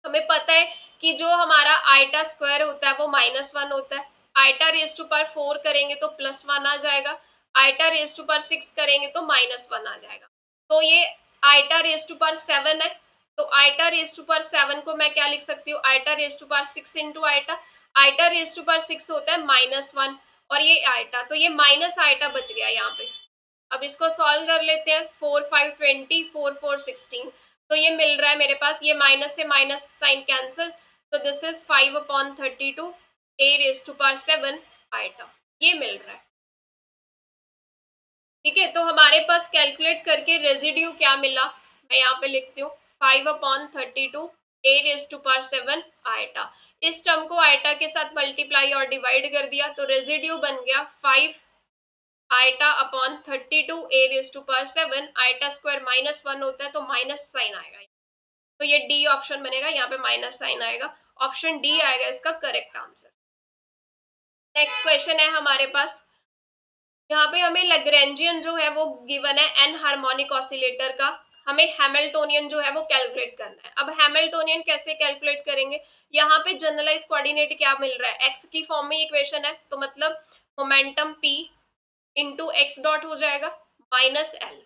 Speaker 1: हमें पता है कि जो हमारा आइटा स्क्वायर होता है वो -1 होता है, आइटा रेज टू पावर 4 करेंगे तो +1 आ जाएगा, आइटा रेज टू पावर 6 करेंगे तो -1 आ जाएगा। तो ये आइटा रेज टू पावर 7 है, तो आइटा रेज टू पावर 7 को मैं क्या लिख सकती हूँ, eta raise to power 6 into eta, eta raise to power 6 होता है -1, और ये आइटा, तो ये माइनस आइटा बच गया यहाँ पे, अब इसको सॉल्व कर लेते हैं, 4 5 20, 4 4 16, तो ये मिल रहा है मेरे पास, ये माइनस से माइनस साइन कैंसिल, तो this is 5/32 a raised to power 7 eta, ये मिल रहा है। ठीक है, तो हमारे पास कैलकुलेट करके रेजिड्यू क्या मिला, मैं यहाँ पे लिखती हूँ 5/32 a raised to power 7 eta. इस टर्म को आइटा के साथ मल्टीप्लाई और डिवाइड कर दिया, तो रेजिड्यू बन गया 5 eta upon 32 a raised to power 7, eta square -1 होता है तो माइनस साइन आएगा, तो ये डी ऑप्शन बनेगा, यहाँ पे माइनस साइन आएगा, ऑप्शन डी आएगा इसका करेक्ट आंसर। नेक्स्ट क्वेश्चन है हमारे पास, यहाँ पे हमें लैग्रेंजियन जो है वो गिवन है एन हार्मोनिक ऑसिलेटर का, हमें हैमिल्टोनियन जो है वो कैलकुलेट करना है। अब हैमिल्टोनियन कैसे कैलकुलेट करेंगे, यहाँ पे जनरलाइज कोऑर्डिनेट क्या मिल रहा है, एक्स की फॉर्म में इक्वेशन है, तो मतलब momentum p into x dot हो जाएगा माइनस एल,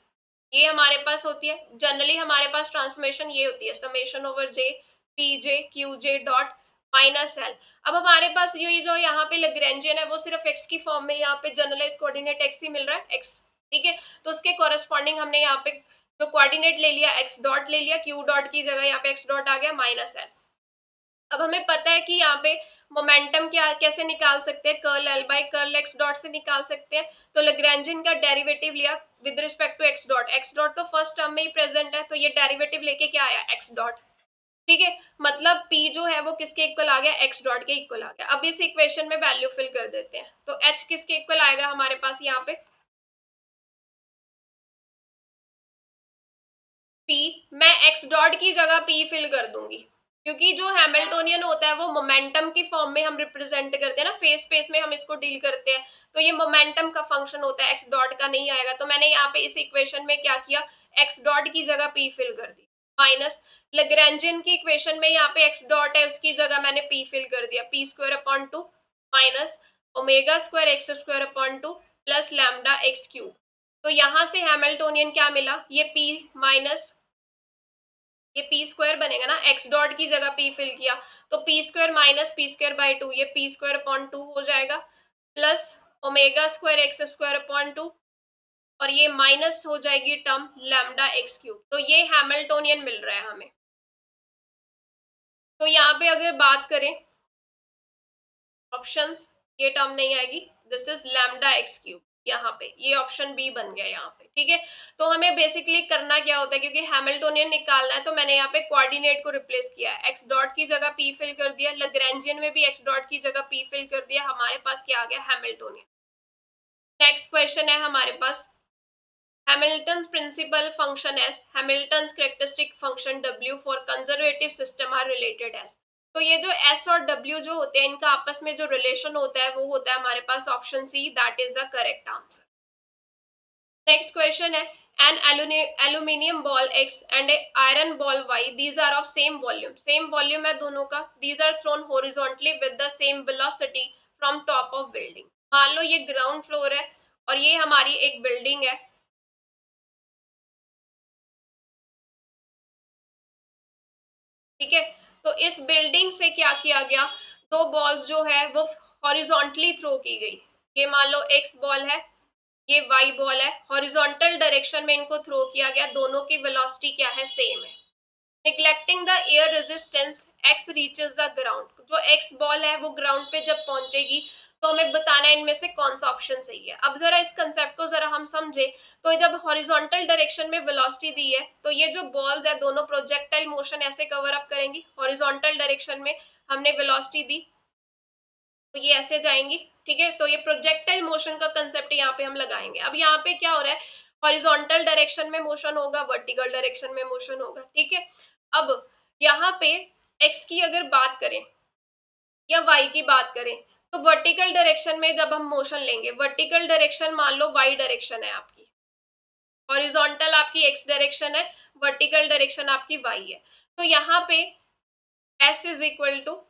Speaker 1: ये हमारे पास होती है। जनरली हमारे पास ट्रांसफॉर्मेशन ये होती है समेशन ओवर जे पी जे Q J dot minus L. अब हमारे पास ये जो यहाँ पे लैग्रेंजियन है वो सिर्फ एक्स की फॉर्म में, यहाँ पे जनरलाइज कोऑर्डिनेट एक्स ही मिल रहा है, एक्स, ठीक है, तो उसके कोरस्पॉन्डिंग हमने यहाँ पे जो कोऑर्डिनेट ले लिया एक्स डॉट ले लिया, क्यू डॉट की जगह यहाँ पे एक्स डॉट आ गया माइनस एल। अब हमें पता है कि यहाँ पे मोमेंटम क्या कैसे निकाल सकते हैं, curl L by curl x dot से निकाल सकते हैं, तो लैग्रेंजियन का डेरिवेटिव लिया with respect to x dot तो फर्स्ट टर्म में ही प्रेजेंट है, तो ये डेरिवेटिव लेके क्या आया एक्स डॉट, ठीक है, मतलब p जो है वो किसके इक्वल आ गया एक्स डॉट के इक्वल आ गया। अब इस इक्वेशन में वैल्यू फिल कर देते हैं, तो h किसके इक्वल आएगा हमारे पास यहाँ पे p, मैं x डॉट की जगह p फिल कर दूंगी, क्योंकि जो हैमिल्टोनियन होता है वो मोमेंटम की फॉर्म में हम रिप्रेजेंट करते हैं ना, फेस स्पेस में हम इसको डील करते हैं, तो ये मोमेंटम का फंक्शन होता है, एक्स डॉट का नहीं आएगा, तो मैंने यहाँ पे इस इक्वेशन में क्या किया, एक्स डॉट की जगह p फिल कर दी, माइनस लैग्रेंजियन की इक्वेशन में यहाँ पे एक्स डॉट है उसकी जगह मैंने p फिल कर दिया, p square upon 2 minus omega square x square upon 2 plus lambda x cube, तो यहां से हैमिल्टोनियन क्या मिला, ये p माइनस ये पी स्क्वायर बनेगा ना, एक्स डॉट की जगह पी फिल किया, तो P square minus P square by 2, ये पी स्क्वायर अपॉन 2 हो जाएगा, plus omega square x square upon 2, और ये माइनस हो जाएगी टर्म लैम्डा एक्स क्यूब, तो ये हैमिल्टोनियन मिल रहा है हमें। तो यहाँ पे अगर बात करें ऑप्शंस, ये टर्म नहीं आएगी, दिस इज लैम्डा एक्स क्यूब, यहाँ पे ये ऑप्शन बी बन गया यहाँ पे, ठीक है। तो हमें बेसिकली करना क्या होता है, क्योंकि हैमिल्टोनियन निकालना है, तो मैंने यहाँ पे कोऑर्डिनेट को रिप्लेस किया है, एक्स डॉट की जगह पी फिल कर दिया, लैग्रेंजियन में भी एक्स डॉट की जगह पी फिल कर दिया, हमारे पास क्या आ गया हैमिल्टोनियन। नेक्स्ट क्वेश्चन है हमारे पास, Hamilton's principal function S, Hamilton's characteristic function W for conservative system are related as। तो ये जो S और W जो होते हैं इनका आपस में जो रिलेशन होता है वो होता है हमारे पास option C, that is the correct answer. Next question है, an aluminium ball X and a iron ball Y, these are of same volume है दोनों का, these are thrown horizontally with the same velocity from top of building। मान लो ये ground floor है और ये हमारी एक बिल्डिंग है, ठीक है, तो इस बिल्डिंग से क्या किया गया, दो बॉल्स जो है वो हॉरिजॉन्टली थ्रो की गई, ये मान लो एक्स बॉल है, ये वाई बॉल है, हॉरिजॉन्टल डायरेक्शन में इनको थ्रो किया गया, दोनों की वेलोसिटी क्या है सेम है। Neglecting the air resistance x reaches the ground, जो एक्स बॉल है वो ग्राउंड पे जब पहुंचेगी तो हमें बताना है इनमें से कौन सा ऑप्शन सही है। अब जरा इस कंसेप्ट को जरा हम समझे, तो जब हॉरिजॉन्टल डायरेक्शन में वेलोसिटी दी है तो ये जो बॉल्स है दोनों प्रोजेक्टाइल मोशन ऐसे कवर अप करेंगी, हॉरिजॉन्टल डायरेक्शन में हमने वेलोसिटी दी तो ये ऐसे जाएंगी, ठीक है, तो ये प्रोजेक्टाइल मोशन का कंसेप्ट यहाँ पे हम लगाएंगे। अब यहाँ पे क्या हो रहा है, हॉरिजॉन्टल डायरेक्शन में मोशन होगा, वर्टिकल डायरेक्शन में मोशन होगा, ठीक है। अब यहाँ पे एक्स की अगर बात करें या वाई की बात करें, तो वर्टिकल डायरेक्शन में जब हम मोशन लेंगे, वर्टिकल डायरेक्शन मान लो वाई डायरेक्शन है आपकी, हॉरिजॉन्टल आपकी एक्स डायरेक्शन है, वर्टिकल डायरेक्शन आपकी वाई है, तो यहाँ पे s is equal to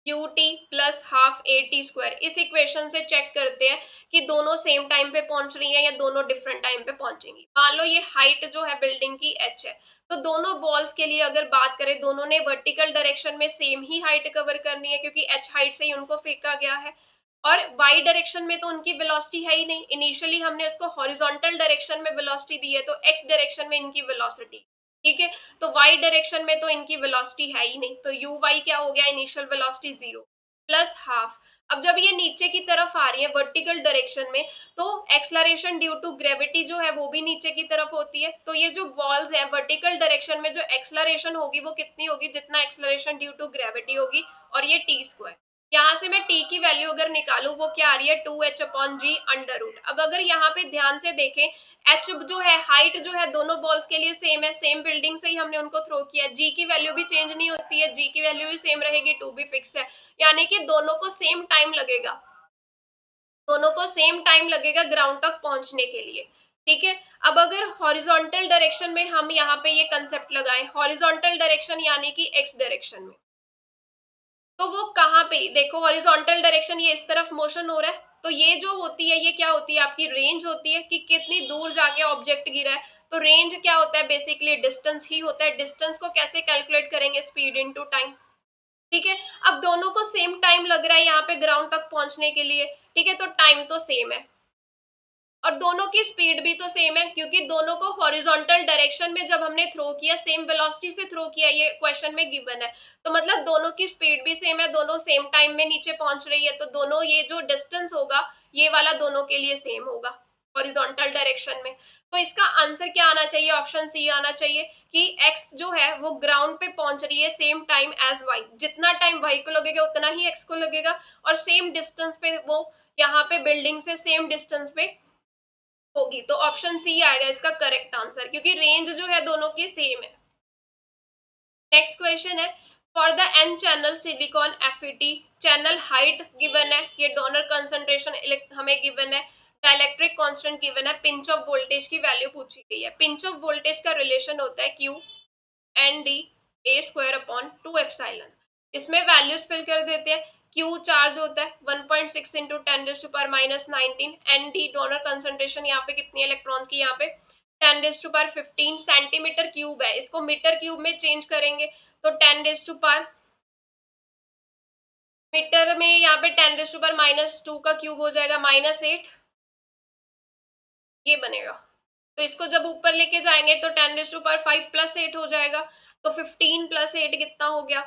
Speaker 1: u t plus half a t square, इस इक्वेशन से चेक करते हैं कि दोनों सेम टाइम पे पहुंच रही हैं या दोनों डिफरेंट टाइम पे पहुंचेंगी। मान लो ये हाइट जो है बिल्डिंग की एच है, तो दोनों बॉल्स के लिए अगर बात करें दोनों ने वर्टिकल डायरेक्शन में सेम ही हाइट कवर करनी है, क्योंकि एच हाइट से ही उनको फेंका गया है, और वाई डायरेक्शन में तो उनकी वेलोसिटी है ही नहीं, इनिशियली हमने उसको हॉरिजॉन्टल डायरेक्शन में वेलोसिटी दी है, तो एक्स डायरेक्शन में इनकी वेलोसिटी, ठीक है, तो वाई डायरेक्शन में तो इनकी वेलोसिटी है ही नहीं, तो यू वाई क्या हो गया, इनिशियल वेलोसिटी 0 प्लस हाफ। अब जब ये नीचे की तरफ आ रही है वर्टिकल डायरेक्शन में, तो एक्सलरेशन ड्यू टू ग्रेविटी जो है वो भी नीचे की तरफ होती है, तो ये जो बॉल्स है वर्टिकल डायरेक्शन में जो एक्सलरेशन होगी वो कितनी होगी, जितना एक्सलरेशन ड्यू टू ग्रेविटी होगी, और ये टी स्क्वायर। यहाँ से मैं t की वैल्यू अगर निकालू वो क्या आ रही है 2h अपॉन जी अंडर रूट। अब अगर यहाँ पे ध्यान से देखें, h जो है हाइट जो है दोनों बॉल्स के लिए सेम है, सेम बिल्डिंग से ही हमने उनको थ्रो किया, g की वैल्यू भी चेंज नहीं होती है, g की वैल्यू भी सेम रहेगी, 2 भी फिक्स है, यानी कि दोनों को सेम टाइम लगेगा, दोनों को सेम टाइम लगेगा ग्राउंड तक पहुंचने के लिए, ठीक है। अब अगर हॉरिजॉन्टल डायरेक्शन में हम यहाँ पे ये कंसेप्ट लगाएं, हॉरिजॉन्टल डायरेक्शन यानी कि एक्स डायरेक्शन में, तो वो कहाँ पे, देखो हॉरिजॉन्टल डायरेक्शन ये इस तरफ मोशन हो रहा है, तो ये जो होती है ये क्या होती है, आपकी रेंज होती है कि कितनी दूर जाके ऑब्जेक्ट गिरा है, तो रेंज क्या होता है, बेसिकली डिस्टेंस ही होता है। डिस्टेंस को कैसे कैलकुलेट करेंगे, स्पीड इनटू टाइम, ठीक है। अब दोनों को सेम टाइम लग रहा है यहाँ पे ग्राउंड तक पहुंचने के लिए, ठीक है, तो टाइम तो सेम है और दोनों की स्पीड भी तो सेम है, क्योंकि दोनों को हॉरिजॉन्टल डायरेक्शन में जब हमने थ्रो किया सेम वेलोसिटी से थ्रो किया, ये क्वेश्चन में गिवन है, तो मतलब दोनों की स्पीड भी सेम है, दोनों सेम टाइम में नीचे पहुंच रही है, तो दोनों ये जो डिस्टेंस होगा ये वाला दोनों के लिए सेम होगा हॉरिजॉन्टल डायरेक्शन में। तो इसका आंसर क्या आना चाहिए, ऑप्शन सी आना चाहिए कि x जो है वो ग्राउंड पे पहुंच रही है सेम टाइम एज y, जितना टाइम y को लगेगा उतना ही x को लगेगा, और सेम डिस्टेंस पे वो यहाँ पे बिल्डिंग से सेम डिस्टेंस पे होगी, तो ऑप्शन सी आएगा इसका करेक्ट आंसर, क्योंकि रेंज जो है दोनों की सेम है। नेक्स्ट क्वेश्चन है, for the n channel silicon FET channel height given है, ये डोनर कंसंट्रेशन हमें गिवन है, डाइलेक्ट्रिक कांस्टेंट गिवन है, पिंच ऑफ वोल्टेज की वैल्यू पूछी गई है। पिंच ऑफ वोल्टेज का रिलेशन होता है Q n d a square upon 2 epsilon, इसमें वैल्यूज फिल कर देते हैं। Q चार्ज होता है 1.6 into 10⁻⁹, n d donor concentration यहाँ पे कितनी इलेक्ट्रॉन की, यहाँ पे 10⁻15 सेंटीमीटर क्यूब है, इसको मीटर क्यूब में चेंज करेंगे तो 10⁻, मीटर में यहाँ पे 10⁻⁻2 का क्यूब हो जाएगा -8, ये बनेगा। तो इसको जब ऊपर लेके जाएंगे तो 10⁻5 प्लस 8 हो जाएगा, तो 15 प्लस 8 कितना हो गया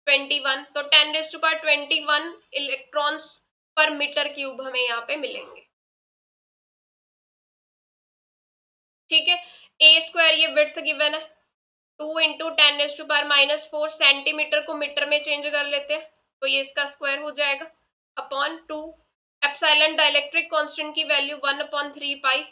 Speaker 1: 21, तो 10⁻21 इलेक्ट्रॉन्स पर मीटर क्यूब हमें यहाँ पे मिलेंगे, ठीक है। ए स्क्वायर ये विड्थ गिवन है, 2 इंटू 10⁻⁻4 सेंटीमीटर को मीटर में चेंज कर लेते हैं तो ये इसका स्क्वायर हो जाएगा अपॉन 2, एप्सिलॉन डाइलेक्ट्रिक कांस्टेंट की वैल्यू 1/3 पाई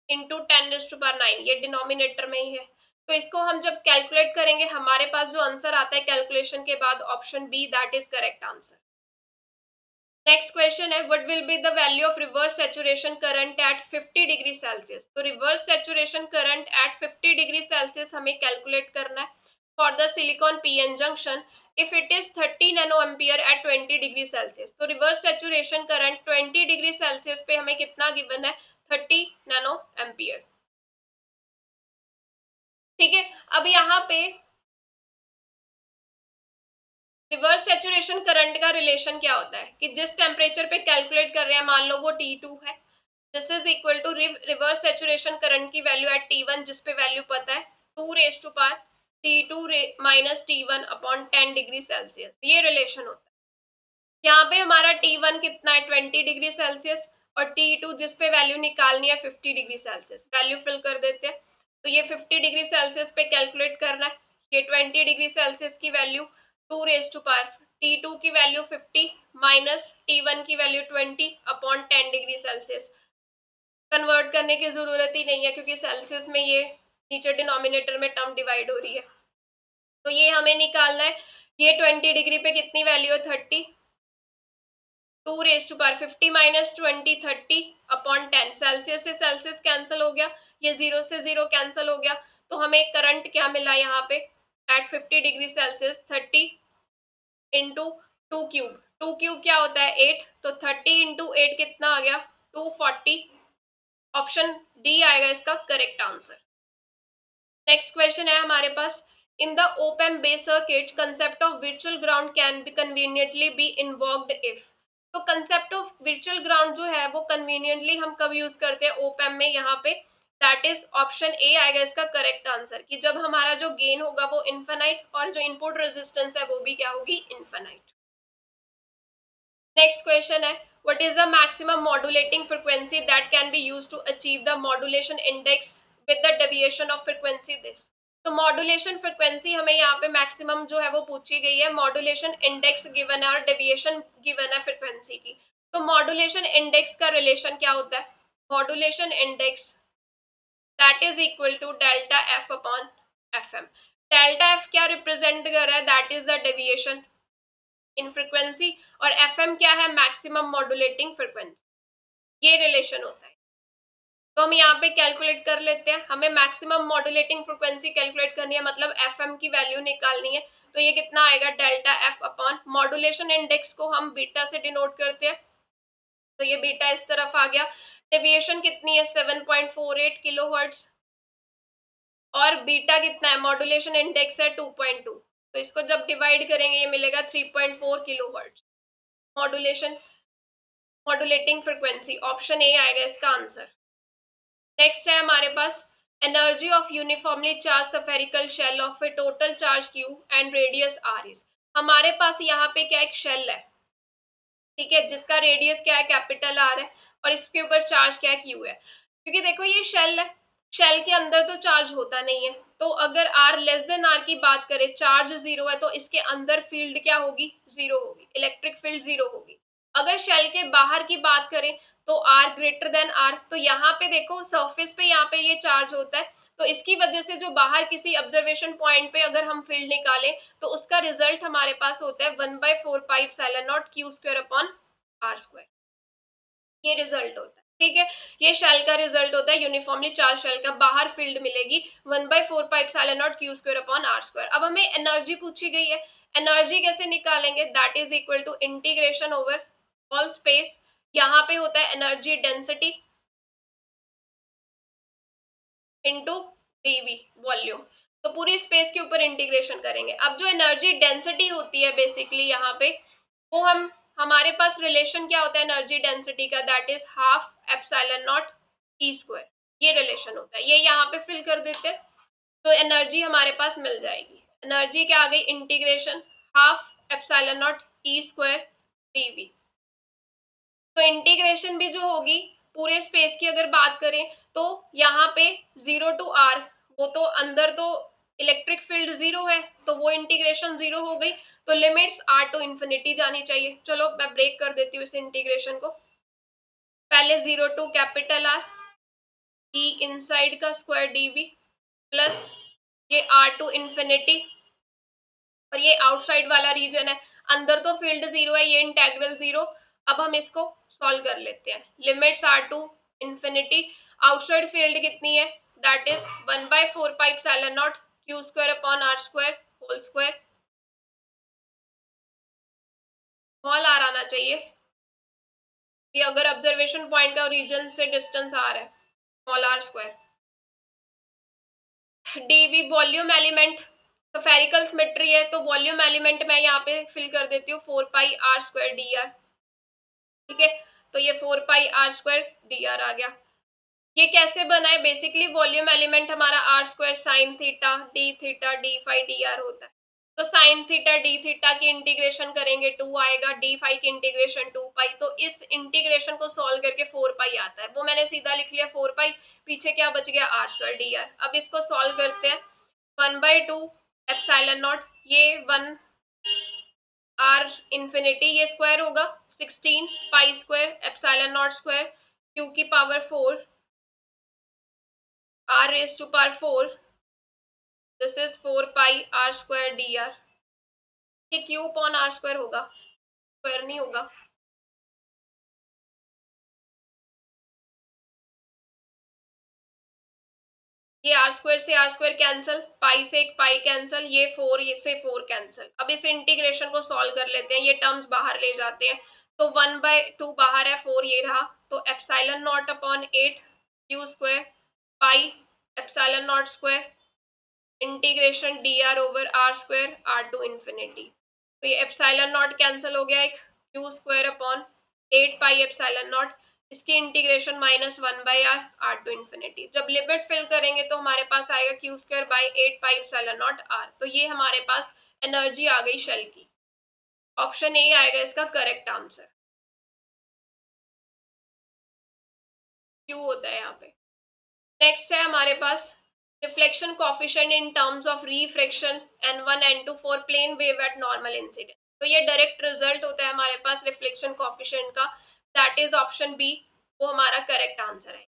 Speaker 1: इंटू 10⁻9, ये डिनोमिनेटर में ही है, तो इसको हम जब कैलकुलेट करेंगे हमारे पास जो आंसर आता है कैलकुलेशन के बाद option B that is correct answer. Next question है, what will be the value of reverse saturation current at 50 degree Celsius, तो reverse saturation current at 50 degree Celsius हमें कैलकुलेट करना है for the silicon PN junction if it is 30 nano ampere at 20 degree Celsius, तो reverse saturation current 20 degree Celsius पे हमें कितना given है 30 nano ampere, ठीक है। अब यहाँ पे रिवर्स सैचुरेशन करंट का रिलेशन क्या होता है कि जिस टेम्परेचर पे कैलकुलेट कर रहे हैं मान लो वो T2 है, this is equal to reverse saturation current की वैल्यू एट T1 जिस पे वैल्यू पता है 2 T2 minus T1 upon 10 degree Celsius, ये रिलेशन होता है। यहाँ पे हमारा T1 कितना है 20 डिग्री सेल्सियस और T2 जिस पे वैल्यू निकालनी है 50 डिग्री सेल्सियस, वैल्यू फिल कर देते हैं, तो ये 50 डिग्री सेल्सियस पे कैलकुलेट करना है, ये 20 डिग्री सेल्सियस की वैल्यू 2 T2 की वैल्यू 50 माइनस T1 की value 20 upon 10 degree Celsius, convert करने की जरूरत ही नहीं है क्योंकि सेल्सियस में ये नीचे डिनोमिनेटर में टर्म डिवाइड हो रही है, तो ये हमें निकालना है, ये 20 डिग्री पे कितनी वैल्यू है 30, 2 50 माइनस 20 30 अपॉन 10, सेल्सियस से सेल्सियस कैंसिल हो गया, ये 0 से 0 कैंसिल हो गया, तो हमें करंट क्या मिला यहाँ पे at 50 degree Celsius 30 into 2 cube क्या होता है 8, तो 30 इंटू 8 कितना आ गया 240, ऑप्शन डी आएगा इसका करेक्ट आंसर। नेक्स्ट क्वेश्चन है हमारे पास, In the op-amp based circuit, concept of virtual ground can be conveniently be invoked if. तो concept of virtual ground जो है वो conveniently हम कब यूज करते हैं op-amp में, यहाँ पे दैट इज ऑप्शन ए आएगा इसका करेक्ट आंसर, कि जब हमारा जो गेन होगा वो इनफाइनाइट और जो इनपुट रेजिस्टेंस है वो भी क्या होगी, इनफाइनाइट। नेक्स्ट क्वेश्चन है, what is the maximum modulating frequency that can be used to achieve the modulation index with the deviation of frequency this. तो मॉड्यूलेशन फ्रीक्वेंसी हमें यहाँ पे मैक्सिमम जो है वो पूछी गई है, मॉड्यूलेशन इंडेक्स गिवन है और डेविएशन गिवन है फ्रीक्वेंसी की। तो मॉड्यूलेशन इंडेक्स का रिलेशन क्या होता है, modulation index that is equal to delta f upon f m. Delta f क्या रिप्रेजेंट कर रहा है, that is the deviation in frequency, और एफ एम क्या है, मैक्सिमम मॉड्यूलेटिंग फ्रीक्वेंसी, ये रिलेशन होता है। तो हम यहाँ पे कैलकुलेट कर लेते हैं, हमें मैक्सिमम मॉड्यूलेटिंग फ्रीक्वेंसी कैलकुलेट करनी है, मतलब एफ एम की वैल्यू निकालनी है। तो ये कितना आएगा, delta f upon modulation index को हम बीटा से डिनोट करते हैं, तो ये बीटा इस तरफ आ गया। डेविएशन कितनी है, 7.48 किलोहर्ट्ज, और बीटा कितना है, मॉड्यूलेशन इंडेक्स है 2.2, तो इसको जब डिवाइड करेंगे ये मिलेगा 3.4 kilohertz modulating frequency, option A आएगा इसका आंसर। नेक्स्ट है हमारे पास, energy of uniformly charge spherical shell of a total charge Q and radius R is. हमारे पास यहाँ पे क्या एक शेल है, ठीक है, जिसका रेडियस क्या है, कैपिटल आर है, और इसके ऊपर चार्ज क्या है, क्यू है। क्योंकि देखो ये शेल है, शेल के अंदर तो चार्ज होता नहीं है, तो अगर आर लेस देन आर की बात करें, चार्ज जीरो है, तो इसके अंदर फील्ड क्या होगी, जीरो होगी, इलेक्ट्रिक फील्ड जीरो होगी। अगर शेल के बाहर की बात करें तो आर ग्रेटर देन आर, तो यहाँ पे देखो सरफेस पे यहाँ पे ये चार्ज होता है, तो इसकी वजह से जो बाहर किसी ऑब्जर्वेशन पॉइंट पे अगर हम फील्ड निकालें तो उसका रिजल्ट हमारे पास होता है 1/4πε0 Q square upon R square, ये रिजल्ट होता है, ठीक है। ये शेल का रिजल्ट होता है, यूनिफॉर्मली चार्ज शेल का, बाहर फील्ड मिलेगी 1/4πε0 Q square upon R square. अब हमें एनर्जी पूछी गई है, एनर्जी कैसे निकालेंगे, that is equal to integration over all space, यहाँ पे होता है energy density into DV volume, तो पूरी स्पेस के ऊपर इंटीग्रेशन करेंगे। अब जो एनर्जी डेंसिटी होती है बेसिकली यहाँ पे, वो हमारे पास रिलेशन क्या होता है एनर्जी डेंसिटी का, दैट is half epsilon naught E square, ये रिलेशन होता है, ये यहाँ पे फिल कर देते हैं, तो एनर्जी हमारे पास मिल जाएगी। एनर्जी क्या आ गई, integration half epsilon naught E square d V. तो इंटीग्रेशन भी जो होगी पूरे स्पेस की अगर बात करें, तो यहाँ पे 0 टू आर, वो तो अंदर तो इलेक्ट्रिक फील्ड जीरो है, तो वो इंटीग्रेशन जीरो हो गई, तो लिमिट्स आर टू इंफिनिटी जानी चाहिए। चलो मैं ब्रेक कर देती हूँ इस इंटीग्रेशन को, पहले 0 to capital R E inside का स्क्वायर डीवी प्लस ये आर टू इंफिनिटी, और ये आउटसाइड वाला रीजन है, अंदर तो फील्ड जीरो है, ये इंटेग्रल जीरो। अब हम इसको सॉल्व कर लेते हैं, limits R to infinity, outside field कितनी है, that is 1/4πε0 Q square upon R square whole square, small R आना चाहिए, ये अगर ऑब्जर्वेशन पॉइंट का रीजन से डिस्टेंस आ रहा है, small R square, DV volume element, spherical symmetry है, तो वॉल्यूम एलिमेंट मैं यहाँ पे फिल कर देती हूँ 4πr² dr, ठीक है, तो ये 4πr² dr आ गया। ये कैसे बना है, बेसिकली वॉल्यूम एलिमेंट हमारा r² sine theta D theta d phi d r होता है, तो साइन थीटा डी थीटा की इंटीग्रेशन करेंगे 2 आएगा, डी फाई की इंटीग्रेशन 2π, तो इस इंटीग्रेशन को सॉल्व करके 4π आता है, वो मैंने सीधा लिख लिया 4π, पीछे क्या बच गया r² dr। अब इसको सॉल्व करते हैं, 1/2 एप्सिलॉन नॉट, ये 1 आर इंफिनिटी, ये स्क्वायर होगा 16 pi square epsilon naught square Q की power 4 r raised to power 4, this is 4π r square dr, ये q upon r square होगा, स्क्वायर नहीं होगा, ये r स्क्वायर से r स्क्वायर कैंसिल, पाई से एक पाई कैंसिल, ये 4 ये से 4 कैंसिल। अब इस इंटीग्रेशन को सॉल्व कर लेते हैं, ये टर्म्स बाहर ले जाते हैं, तो 1/2 बाहर है, 4 ये रहा, तो epsilon naught upon 8 Q square pi epsilon naught square integration dr/r² r to infinity, तो ये एप्सिलॉन नॉट कैंसिल हो गया, एक q² अपॉन 8 पाई एप्सिलॉन नॉट, इसकी integration -1/r r to infinity. जब लिमिट फिल करेंगे तो हमारे पास आएगा q² by 8 pi epsilon naught r। तो ये हमारे पास एनर्जी आ गई शेल की। ऑप्शन ए आएगा इसका करेक्ट आंसर, क्यू होता है यहाँ पे। नेक्स्ट है हमारे पास reflection coefficient in terms of refraction n1 n2 for plane wave at normal incident. तो ये डायरेक्ट रिजल्ट होता है हमारे पास रिफ्लेक्शन कोफिशिएंट का, दैट इज ऑप्शन बी, वो हमारा करेक्ट आंसर है।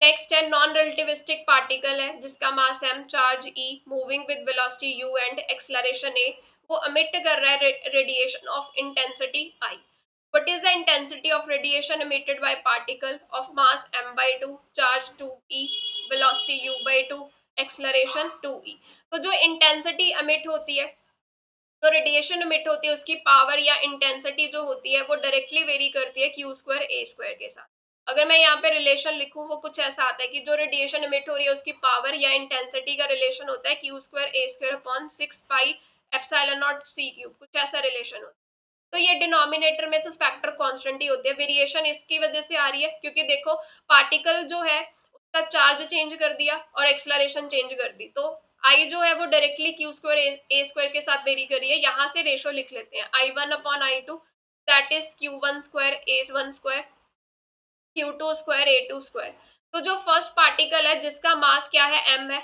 Speaker 1: नेक्स्ट है नॉन रिलेटिविस्टिक पार्टिकल है जिसका मास m, charge e, moving with velocity u and acceleration a, वो एमिट कर रहा है radiation of intensity I। What is the intensity of radiation emitted by particle of mass m/2, charge 2e, velocity u/2, acceleration 2e। तो जो intensity emit होती है, तो radiation emit होती है, उसकी पावर या इंटेंसिटी जो होती है वो डायरेक्टली वेरी करती है q² a² के साथ। अगर मैं यहाँ पे रिलेशन लिखूं वो कुछ ऐसा आता है कि जो रेडिएशन एमिट हो रही है उसकी पावर या इंटेंसिटी का रिलेशन होता है q² a² upon 6 pi epsilon not c³, कुछ ऐसा रिलेशन होता है। तो ये डिनोमिनेटर में तो फैक्टर कांस्टेंट ही होते हैं, वेरिएशन इसकी वजह से आ रही है क्योंकि देखो पार्टिकल जो है उसका चार्ज चेंज कर दिया और एक्सेलरेशन चेंज कर दी, तो आई जो है वो डायरेक्टली q² a² के साथ वेरी कर रही है। यहाँ से रेशो लिख लेते हैं I1 upon I2, that is q1² a1² q2² a2²। तो जो फर्स्ट पार्टिकल है जिसका मास क्या है m है,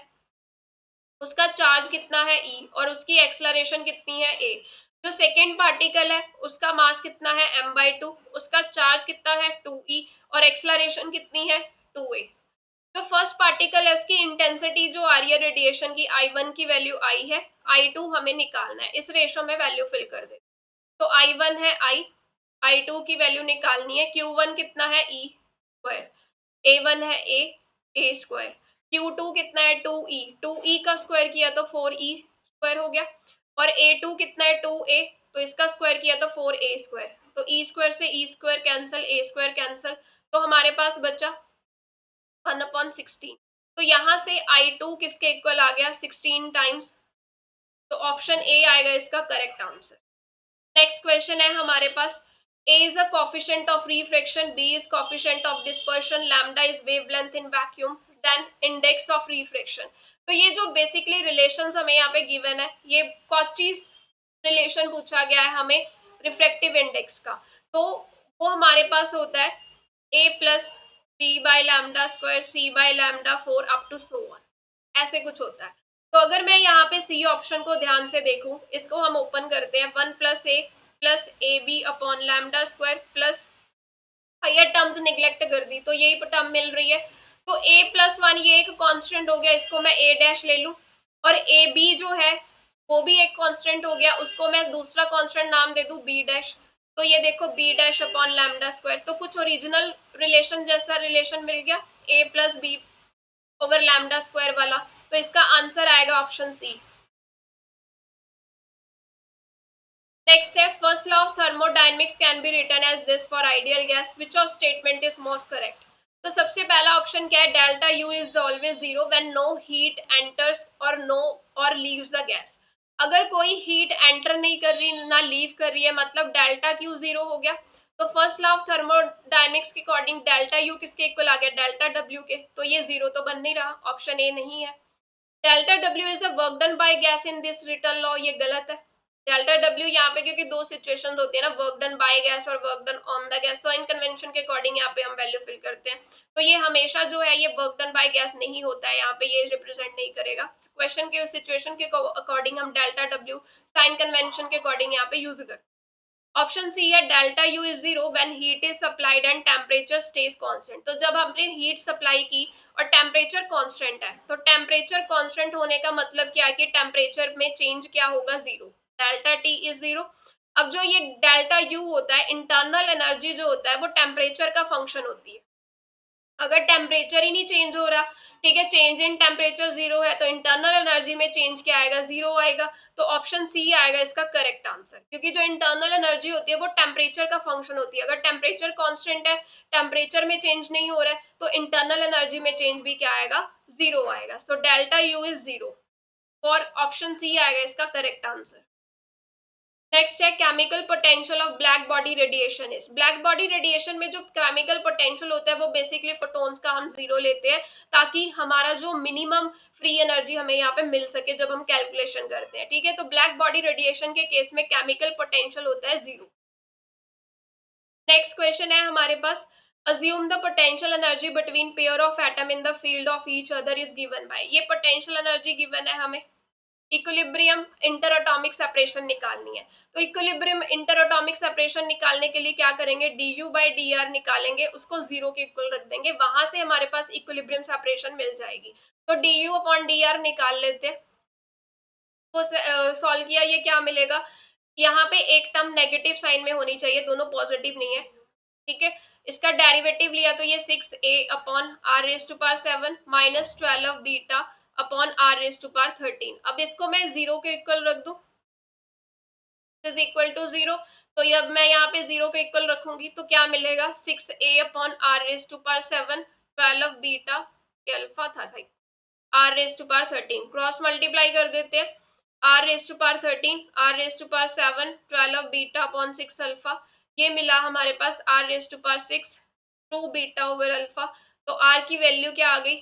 Speaker 1: उसका चार्ज कितना है e और उसकी एक्सेलरेशन कितनी है a। जो सेकेंड पार्टिकल है उसका मास कितना है m/2, उसका चार्ज कितना है 2e और एक्सेलरेशन कितनी है 2a। जो फर्स्ट पार्टिकल है उसकी इंटेंसिटी जो आ रही है रेडिएशन की I1 की वैल्यू I है, I2 हमें निकालना है, इस रेशो में वैल्यू फिल कर दे। तो I1 है I, I2 की वैल्यू निकालनी है, Q1 कितना है e², A1 है a² Q2 कितना है 2e, 2e का स्क्वायर किया तो 4e² हो गया, और A2 कितना है 2a, तो इसका स्क्वायर किया तो 4a², तो e² से e² कैंसिल, a² कैंसिल, तो हमारे पास बचा 1/16। तो यहाँ से I2 किसके इक्वल आ गया 16 टाइम्स, तो ऑप्शन ए आएगा इसका करेक्ट आंसर। नेक्स्ट क्वेश्चन है हमारे पास, A is the coefficient of refraction, B is coefficient of dispersion, lambda is wavelength in vacuum, then index of refraction। तो ये जो बेसिकली रिलेशंस हमें यहाँ पे गिवन है, ये कॉचीज रिलेशन पूछा गया है हमें रिफ्रैक्टिव इंडेक्स का, तो वो हमारे पास होता है a plus b/λ² c/λ4 up to so on, ऐसे कुछ होता है। तो अगर मैं यहाँ पे सी ऑप्शन को ध्यान से देखूं, इसको हम ओपन करते हैं, 1 + a plus AB upon λ² plus higher terms neglect कर दी तो यही टर्म मिल रही है, तो a+1 ये एक कांस्टेंट हो गया, इसको मैं a' ले लूं, और AB जो है वो भी एक कांस्टेंट हो गया, उसको मैं दूसरा कांस्टेंट नाम दे दूं B', तो ये देखो B' अपॉन λ², तो कुछ ओरिजिनल रिलेशन जैसा रिलेशन मिल गया a + b ओवर λ² वाला, तो इसका आंसर आएगा ऑप्शन सी। नेक्स्ट है first law of thermodynamics can be written as this for ideal gas, which of statement is most correct. तो सबसे पहला ऑप्शन क्या है, delta U is always zero when no heat enters और no और leaves the gas. अगर कोई heat enter नहीं कर रही ना लीव कर रही है, मतलब डेल्टा क्यू जीरो हो गया। तो फर्स्ट लॉ ऑफ थर्मोडायनेमिक्स के अकॉर्डिंग डेल्टा यू किसके इक्वल आ गया, डेल्टा डब्ल्यू के, तो ये जीरो तो बन नहीं रहा, ऑप्शन ए नहीं है। Delta W is the work done by gas in this return law, ये गलत है। डेल्टा डब्ल्यू यहाँ पे क्योंकि दो सिचुएशंस होती है ना, वर्क डन बाय गैस और work done on the gas, तो इन कन्वेंशन के अकॉर्डिंग यहाँ पे हम वैल्यू फिल करते हैं, तो ये हमेशा जो है ये वर्क डन बाय गैस नहीं होता है, यहाँ पे ये रिप्रेजेंट नहीं करेगा। क्वेश्चन के सिचुएशन के अकॉर्डिंग हम डेल्टा डब्ल्यू साइन कन्वेंशन के अकॉर्डिंग यहाँ पे यूज करते हैं। ऑप्शन सी है delta U is zero when heat is supplied and temperature stage constant. तो जब हमने हीट सप्लाई की और टेम्परेचर कांस्टेंट है, तो टेम्परेचर कांस्टेंट होने का मतलब क्या है कि टेम्परेचर में चेंज क्या होगा, zero, delta T is zero. अब जो ये डेल्टा यू होता है, इंटरनल एनर्जी जो होता है वो टेम्परेचर का फंक्शन होती है। अगर टेम्परेचर ही नहीं चेंज हो रहा, ठीक है, चेंज इन टेम्परेचर जीरो है तो इंटरनल एनर्जी में चेंज क्या आएगा, जीरो आएगा। तो ऑप्शन सी आएगा इसका करेक्ट आंसर, क्योंकि जो इंटरनल एनर्जी होती है वो टेम्परेचर का फंक्शन होती है। अगर टेम्परेचर कांस्टेंट है, टेम्परेचर में चेंज नहीं हो रहा है, तो इंटरनल एनर्जी में चेंज भी क्या आएगा, जीरो आएगा। So delta U is zero, और ऑप्शन सी आएगा इसका करेक्ट आंसर। नेक्स्ट है chemical potential of black body radiation is. Black body radiation में जो केमिकल पोटेंशियल होता है वो बेसिकली फोटॉन्स का हम जीरो लेते हैं, ताकि हमारा जो मिनिमम फ्री एनर्जी हमें यहाँ पे मिल सके जब हम कैलकुलेशन करते हैं। ठीक है, तो ब्लैक बॉडी रेडिएशन के केस में केमिकल पोटेंशियल होता है जीरो। नेक्स्ट क्वेश्चन है हमारे पास, assume the potential energy between pair of atom in the field of each other is given by। ये पोटेंशियल एनर्जी गिवन है हमें, इक्विलिब्रियम इंटर एटॉमिक सेपरेशन निकालनी है। तो इक्विलिब्रियम इंटर एटॉमिक सेपरेशन निकालने के लिए क्या करेंगे, du बाई डी आर निकालेंगे, उसको जीरो के इक्वल रख देंगे, वहां से हमारे पास इक्विलिब्रियम सेपरेशन मिल जाएगी। तो du अपॉन डी आर निकाल लेते हैं, तो सॉल्व किया, ये क्या मिलेगा, यहाँ पे एक टर्म नेगेटिव साइन में होनी चाहिए, दोनों पॉजिटिव नहीं है। ठीक है, इसका डेरिवेटिव लिया तो ये 6a upon are raise to power 7 minus 12 beta upon are raise to power 13। अब इसको मैं जीरो के इक्वल रख दूं, इज इक्वल टू जीरो, तो जब मैं यहाँ पे जीरो के इक्वल रखूंगी तो क्या मिलेगा, 6a upon are raise to power 7 12 beta alpha था सही, R raise to power 13, cross multiply कर देते हैं, R raise to power 13 R raise to power 7 12 beta upon 6 alpha, ये मिला हमारे पास R raise to power 6 2 beta over alpha. तो आर की वैल्यू क्या आ गई,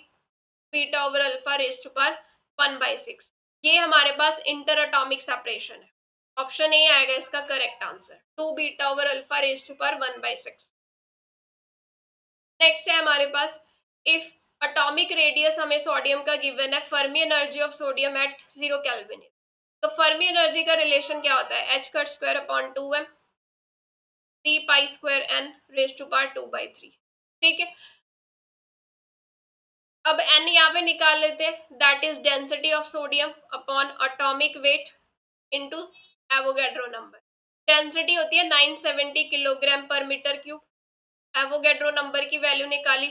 Speaker 1: beta over alpha raise to power 1/6। ये हमारे पास इंटर एटॉमिक सेपरेशन है, ऑप्शन ए आएगा इसका correct answer, 2 beta over alpha raise to power 1/6। Next है हमारे पास, इफ एटॉमिक रेडियस हमें सोडियम का गिवन है, Fermi energy of sodium at 0 kelvin. तो फर्मी एनर्जी का रिलेशन क्या होता है, h cut square upon 2m 3 pi square n raise to power 2/3। ठीक है, अब n यहाँ पे निकाल लेते हैं, that is density of sodium upon atomic weight into Avogadro number. Density होती है 970 किलोग्राम पर मीटर क्यूब, एवोगैड्रो नंबर की वैल्यू निकाली,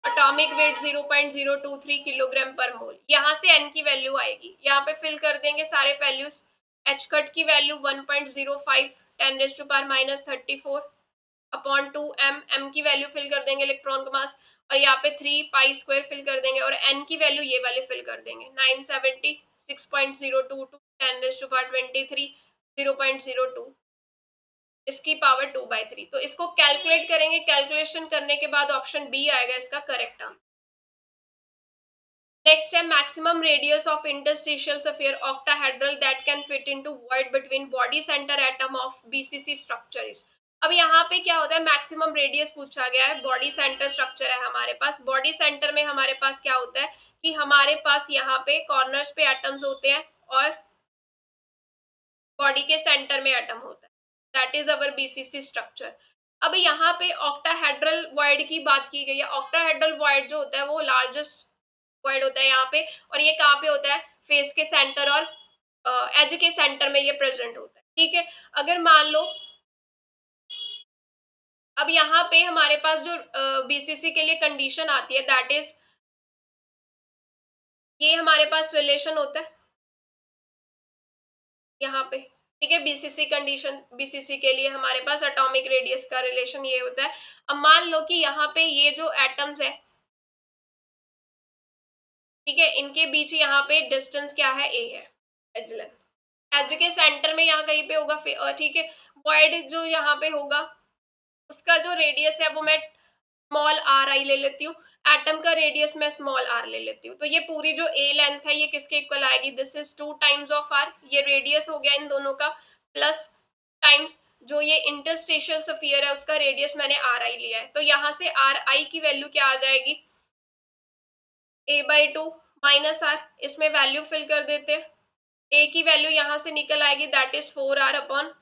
Speaker 1: एटॉमिक वेट 0.023 किलोग्राम पर मोल। यहाँ से n की वैल्यू आएगी, यहाँ पे फिल कर देंगे सारे वैल्यूज, h कट की value 1.05 10 raise to power minus 34 upon 2m, m की वैल्यू फिल कर देंगे इलेक्ट्रॉन का मास, और यहाँ पे 3 पाई स्क्वायर फिल कर देंगे, और n की वैल्यू ये वाले फिल कर देंगे 970 6.022 10 रेज़ टू पावर 23 0.02, इसकी पावर 2/3। तो इसको कैलकुलेट करेंगे, कैलकुलेशन करने के बाद ऑप्शन बी आएगा इसका करेक्ट आंसर। नेक्स्ट है maximum radius of interstitial sphere octahedral that can fit into void between body centre atom of BCC structure is. अब यहाँ पे क्या होता है, मैक्सिमम रेडियस पूछा गया है, बॉडी सेंटर स्ट्रक्चर है हमारे पास, बॉडी सेंटर में हमारे पास क्या होता है कि हमारे पास यहाँ पे कॉर्नर्स पे एटम्स होते हैं और बॉडी के सेंटर में एटम होता है, that is our BCC structure. अब यहाँ पे ऑक्टाहेड्रल वॉइड की बात की गई है, ऑक्टाहेड्रल वॉइड जो होता है वो लार्जेस्ट वॉइड होता है यहाँ पे, और ये कहाँ पे होता है, फेस के सेंटर और एज के सेंटर में ये प्रेजेंट होता है। ठीक है, अगर मान लो अब यहाँ पे हमारे पास जो बीसीसी के लिए कंडीशन आती है, दैट इज ये हमारे पास रिलेशन होता है यहाँ पे। ठीक है, बीसीसी कंडीशन, बीसीसी के लिए हमारे पास एटॉमिक रेडियस का रिलेशन ये होता है। अब मान लो कि यहाँ पे ये जो एटम्स है, ठीक है, इनके बीच यहाँ पे डिस्टेंस क्या है, ए है, एज लेंथ, एज के सेंटर में यहाँ कहीं पे होगा। ठीक है, वॉइड जो यहाँ पे होगा उसका जो रेडियस है वो मैं स्मॉल आर आई ले लेती हूँ, एटम का रेडियस मैं स्मॉल आर ले लेती हूँ, तो ये पूरी जो ए लेंथ है ये किसके इक्वल आएगी, दिस इज 2 टाइम्स ऑफ आर, ये रेडियस हो गया इन दोनों का, प्लस टाइम्स जो ये इंटरस्टिशियल स्फीयर है उसका रेडियस मैंने आर आई लिया है, तो यहाँ से आर आई की वैल्यू क्या आ जाएगी, a/2 माइनस आर, इसमें वैल्यू फिल कर देते हैं, ए की वैल्यू यहाँ से निकल आएगी, that is 4r upon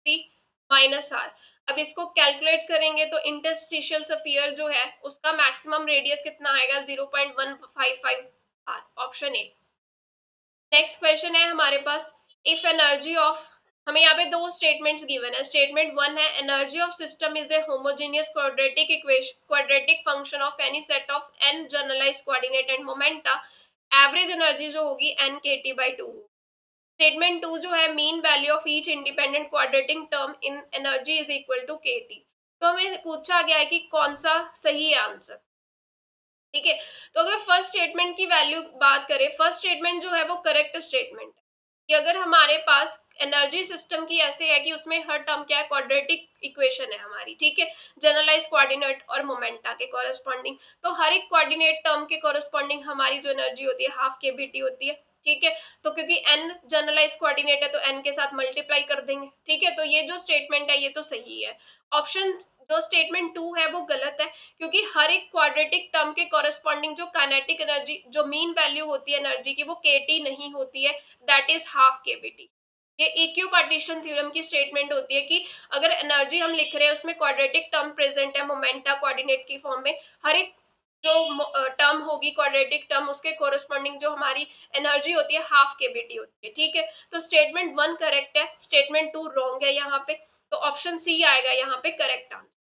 Speaker 1: 3 minus r. अब इसको कैलकुलेट करेंगे तो इंटरस्टिशियल स्फीयर जो है उसका मैक्सिमम रेडियस कितना आएगा, 0.155 r, option A. Next question है हमारे पास, इफ एनर्जी ऑफ हमें यहाँ पे दो स्टेटमेंट्स गिवन है। स्टेटमेंट वन है energy of system is a homogeneous quadratic equation quadratic function of any set of n generalised coordinate and momenta, average energy जो होगी n kT by 2। Statement two जो है mean value of each independent quadratic term in energy is equal to kT। तो हमें पूछा गया है कि कौन सा सही है आंसर। ठीक है, तो अगर फर्स्ट स्टेटमेंट की वैल्यू बात करें, फर्स्ट स्टेटमेंट जो है वो करेक्ट स्टेटमेंट है कि अगर हमारे पास एनर्जी सिस्टम की ऐसे है कि उसमें हर टर्म क्या है, क्वाड्रेटिक इक्वेशन है हमारी, ठीक है, जनरलाइज कोऑर्डिनेट और मोमेंटा के कॉरेस्पॉन्डिंग। तो हर एक कोऑर्डिनेट टर्म के कॉरेस्पॉन्डिंग हमारी जो एनर्जी होती है हाफ kBT होती है। ठीक है, तो क्योंकि n जनरलाइज कोऑर्डिनेट है तो n के साथ मल्टीप्लाई कर देंगे। ठीक है, तो ये जो स्टेटमेंट है ये तो सही है। ऑप्शन जो स्टेटमेंट टू है वो गलत है, क्योंकि हर एक क्वाड्रेटिक टर्म के कॉरेस्पॉन्डिंग जो काइनेटिक एनर्जी जो मीन वैल्यू होती है एनर्जी की वो kT नहीं होती है, दैट इज हाफ kBT। ये इक्यू पार्टीशन थ्योरम की स्टेटमेंट होती है कि अगर एनर्जी हम लिख रहे हैं उसमें क्वाड्रेटिक टर्म प्रेजेंट है मोमेंटा कोऑर्डिनेट की फॉर्म में, हर एक जो टर्म होगी क्वाड्रेटिक टर्म उसके कोरेस्पॉन्डिंग जो हमारी एनर्जी होती है हाफ kBT होती है। ठीक है, तो स्टेटमेंट वन करेक्ट है, स्टेटमेंट टू रॉन्ग है यहाँ पे, तो ऑप्शन सी आएगा यहाँ पे करेक्ट आंसर।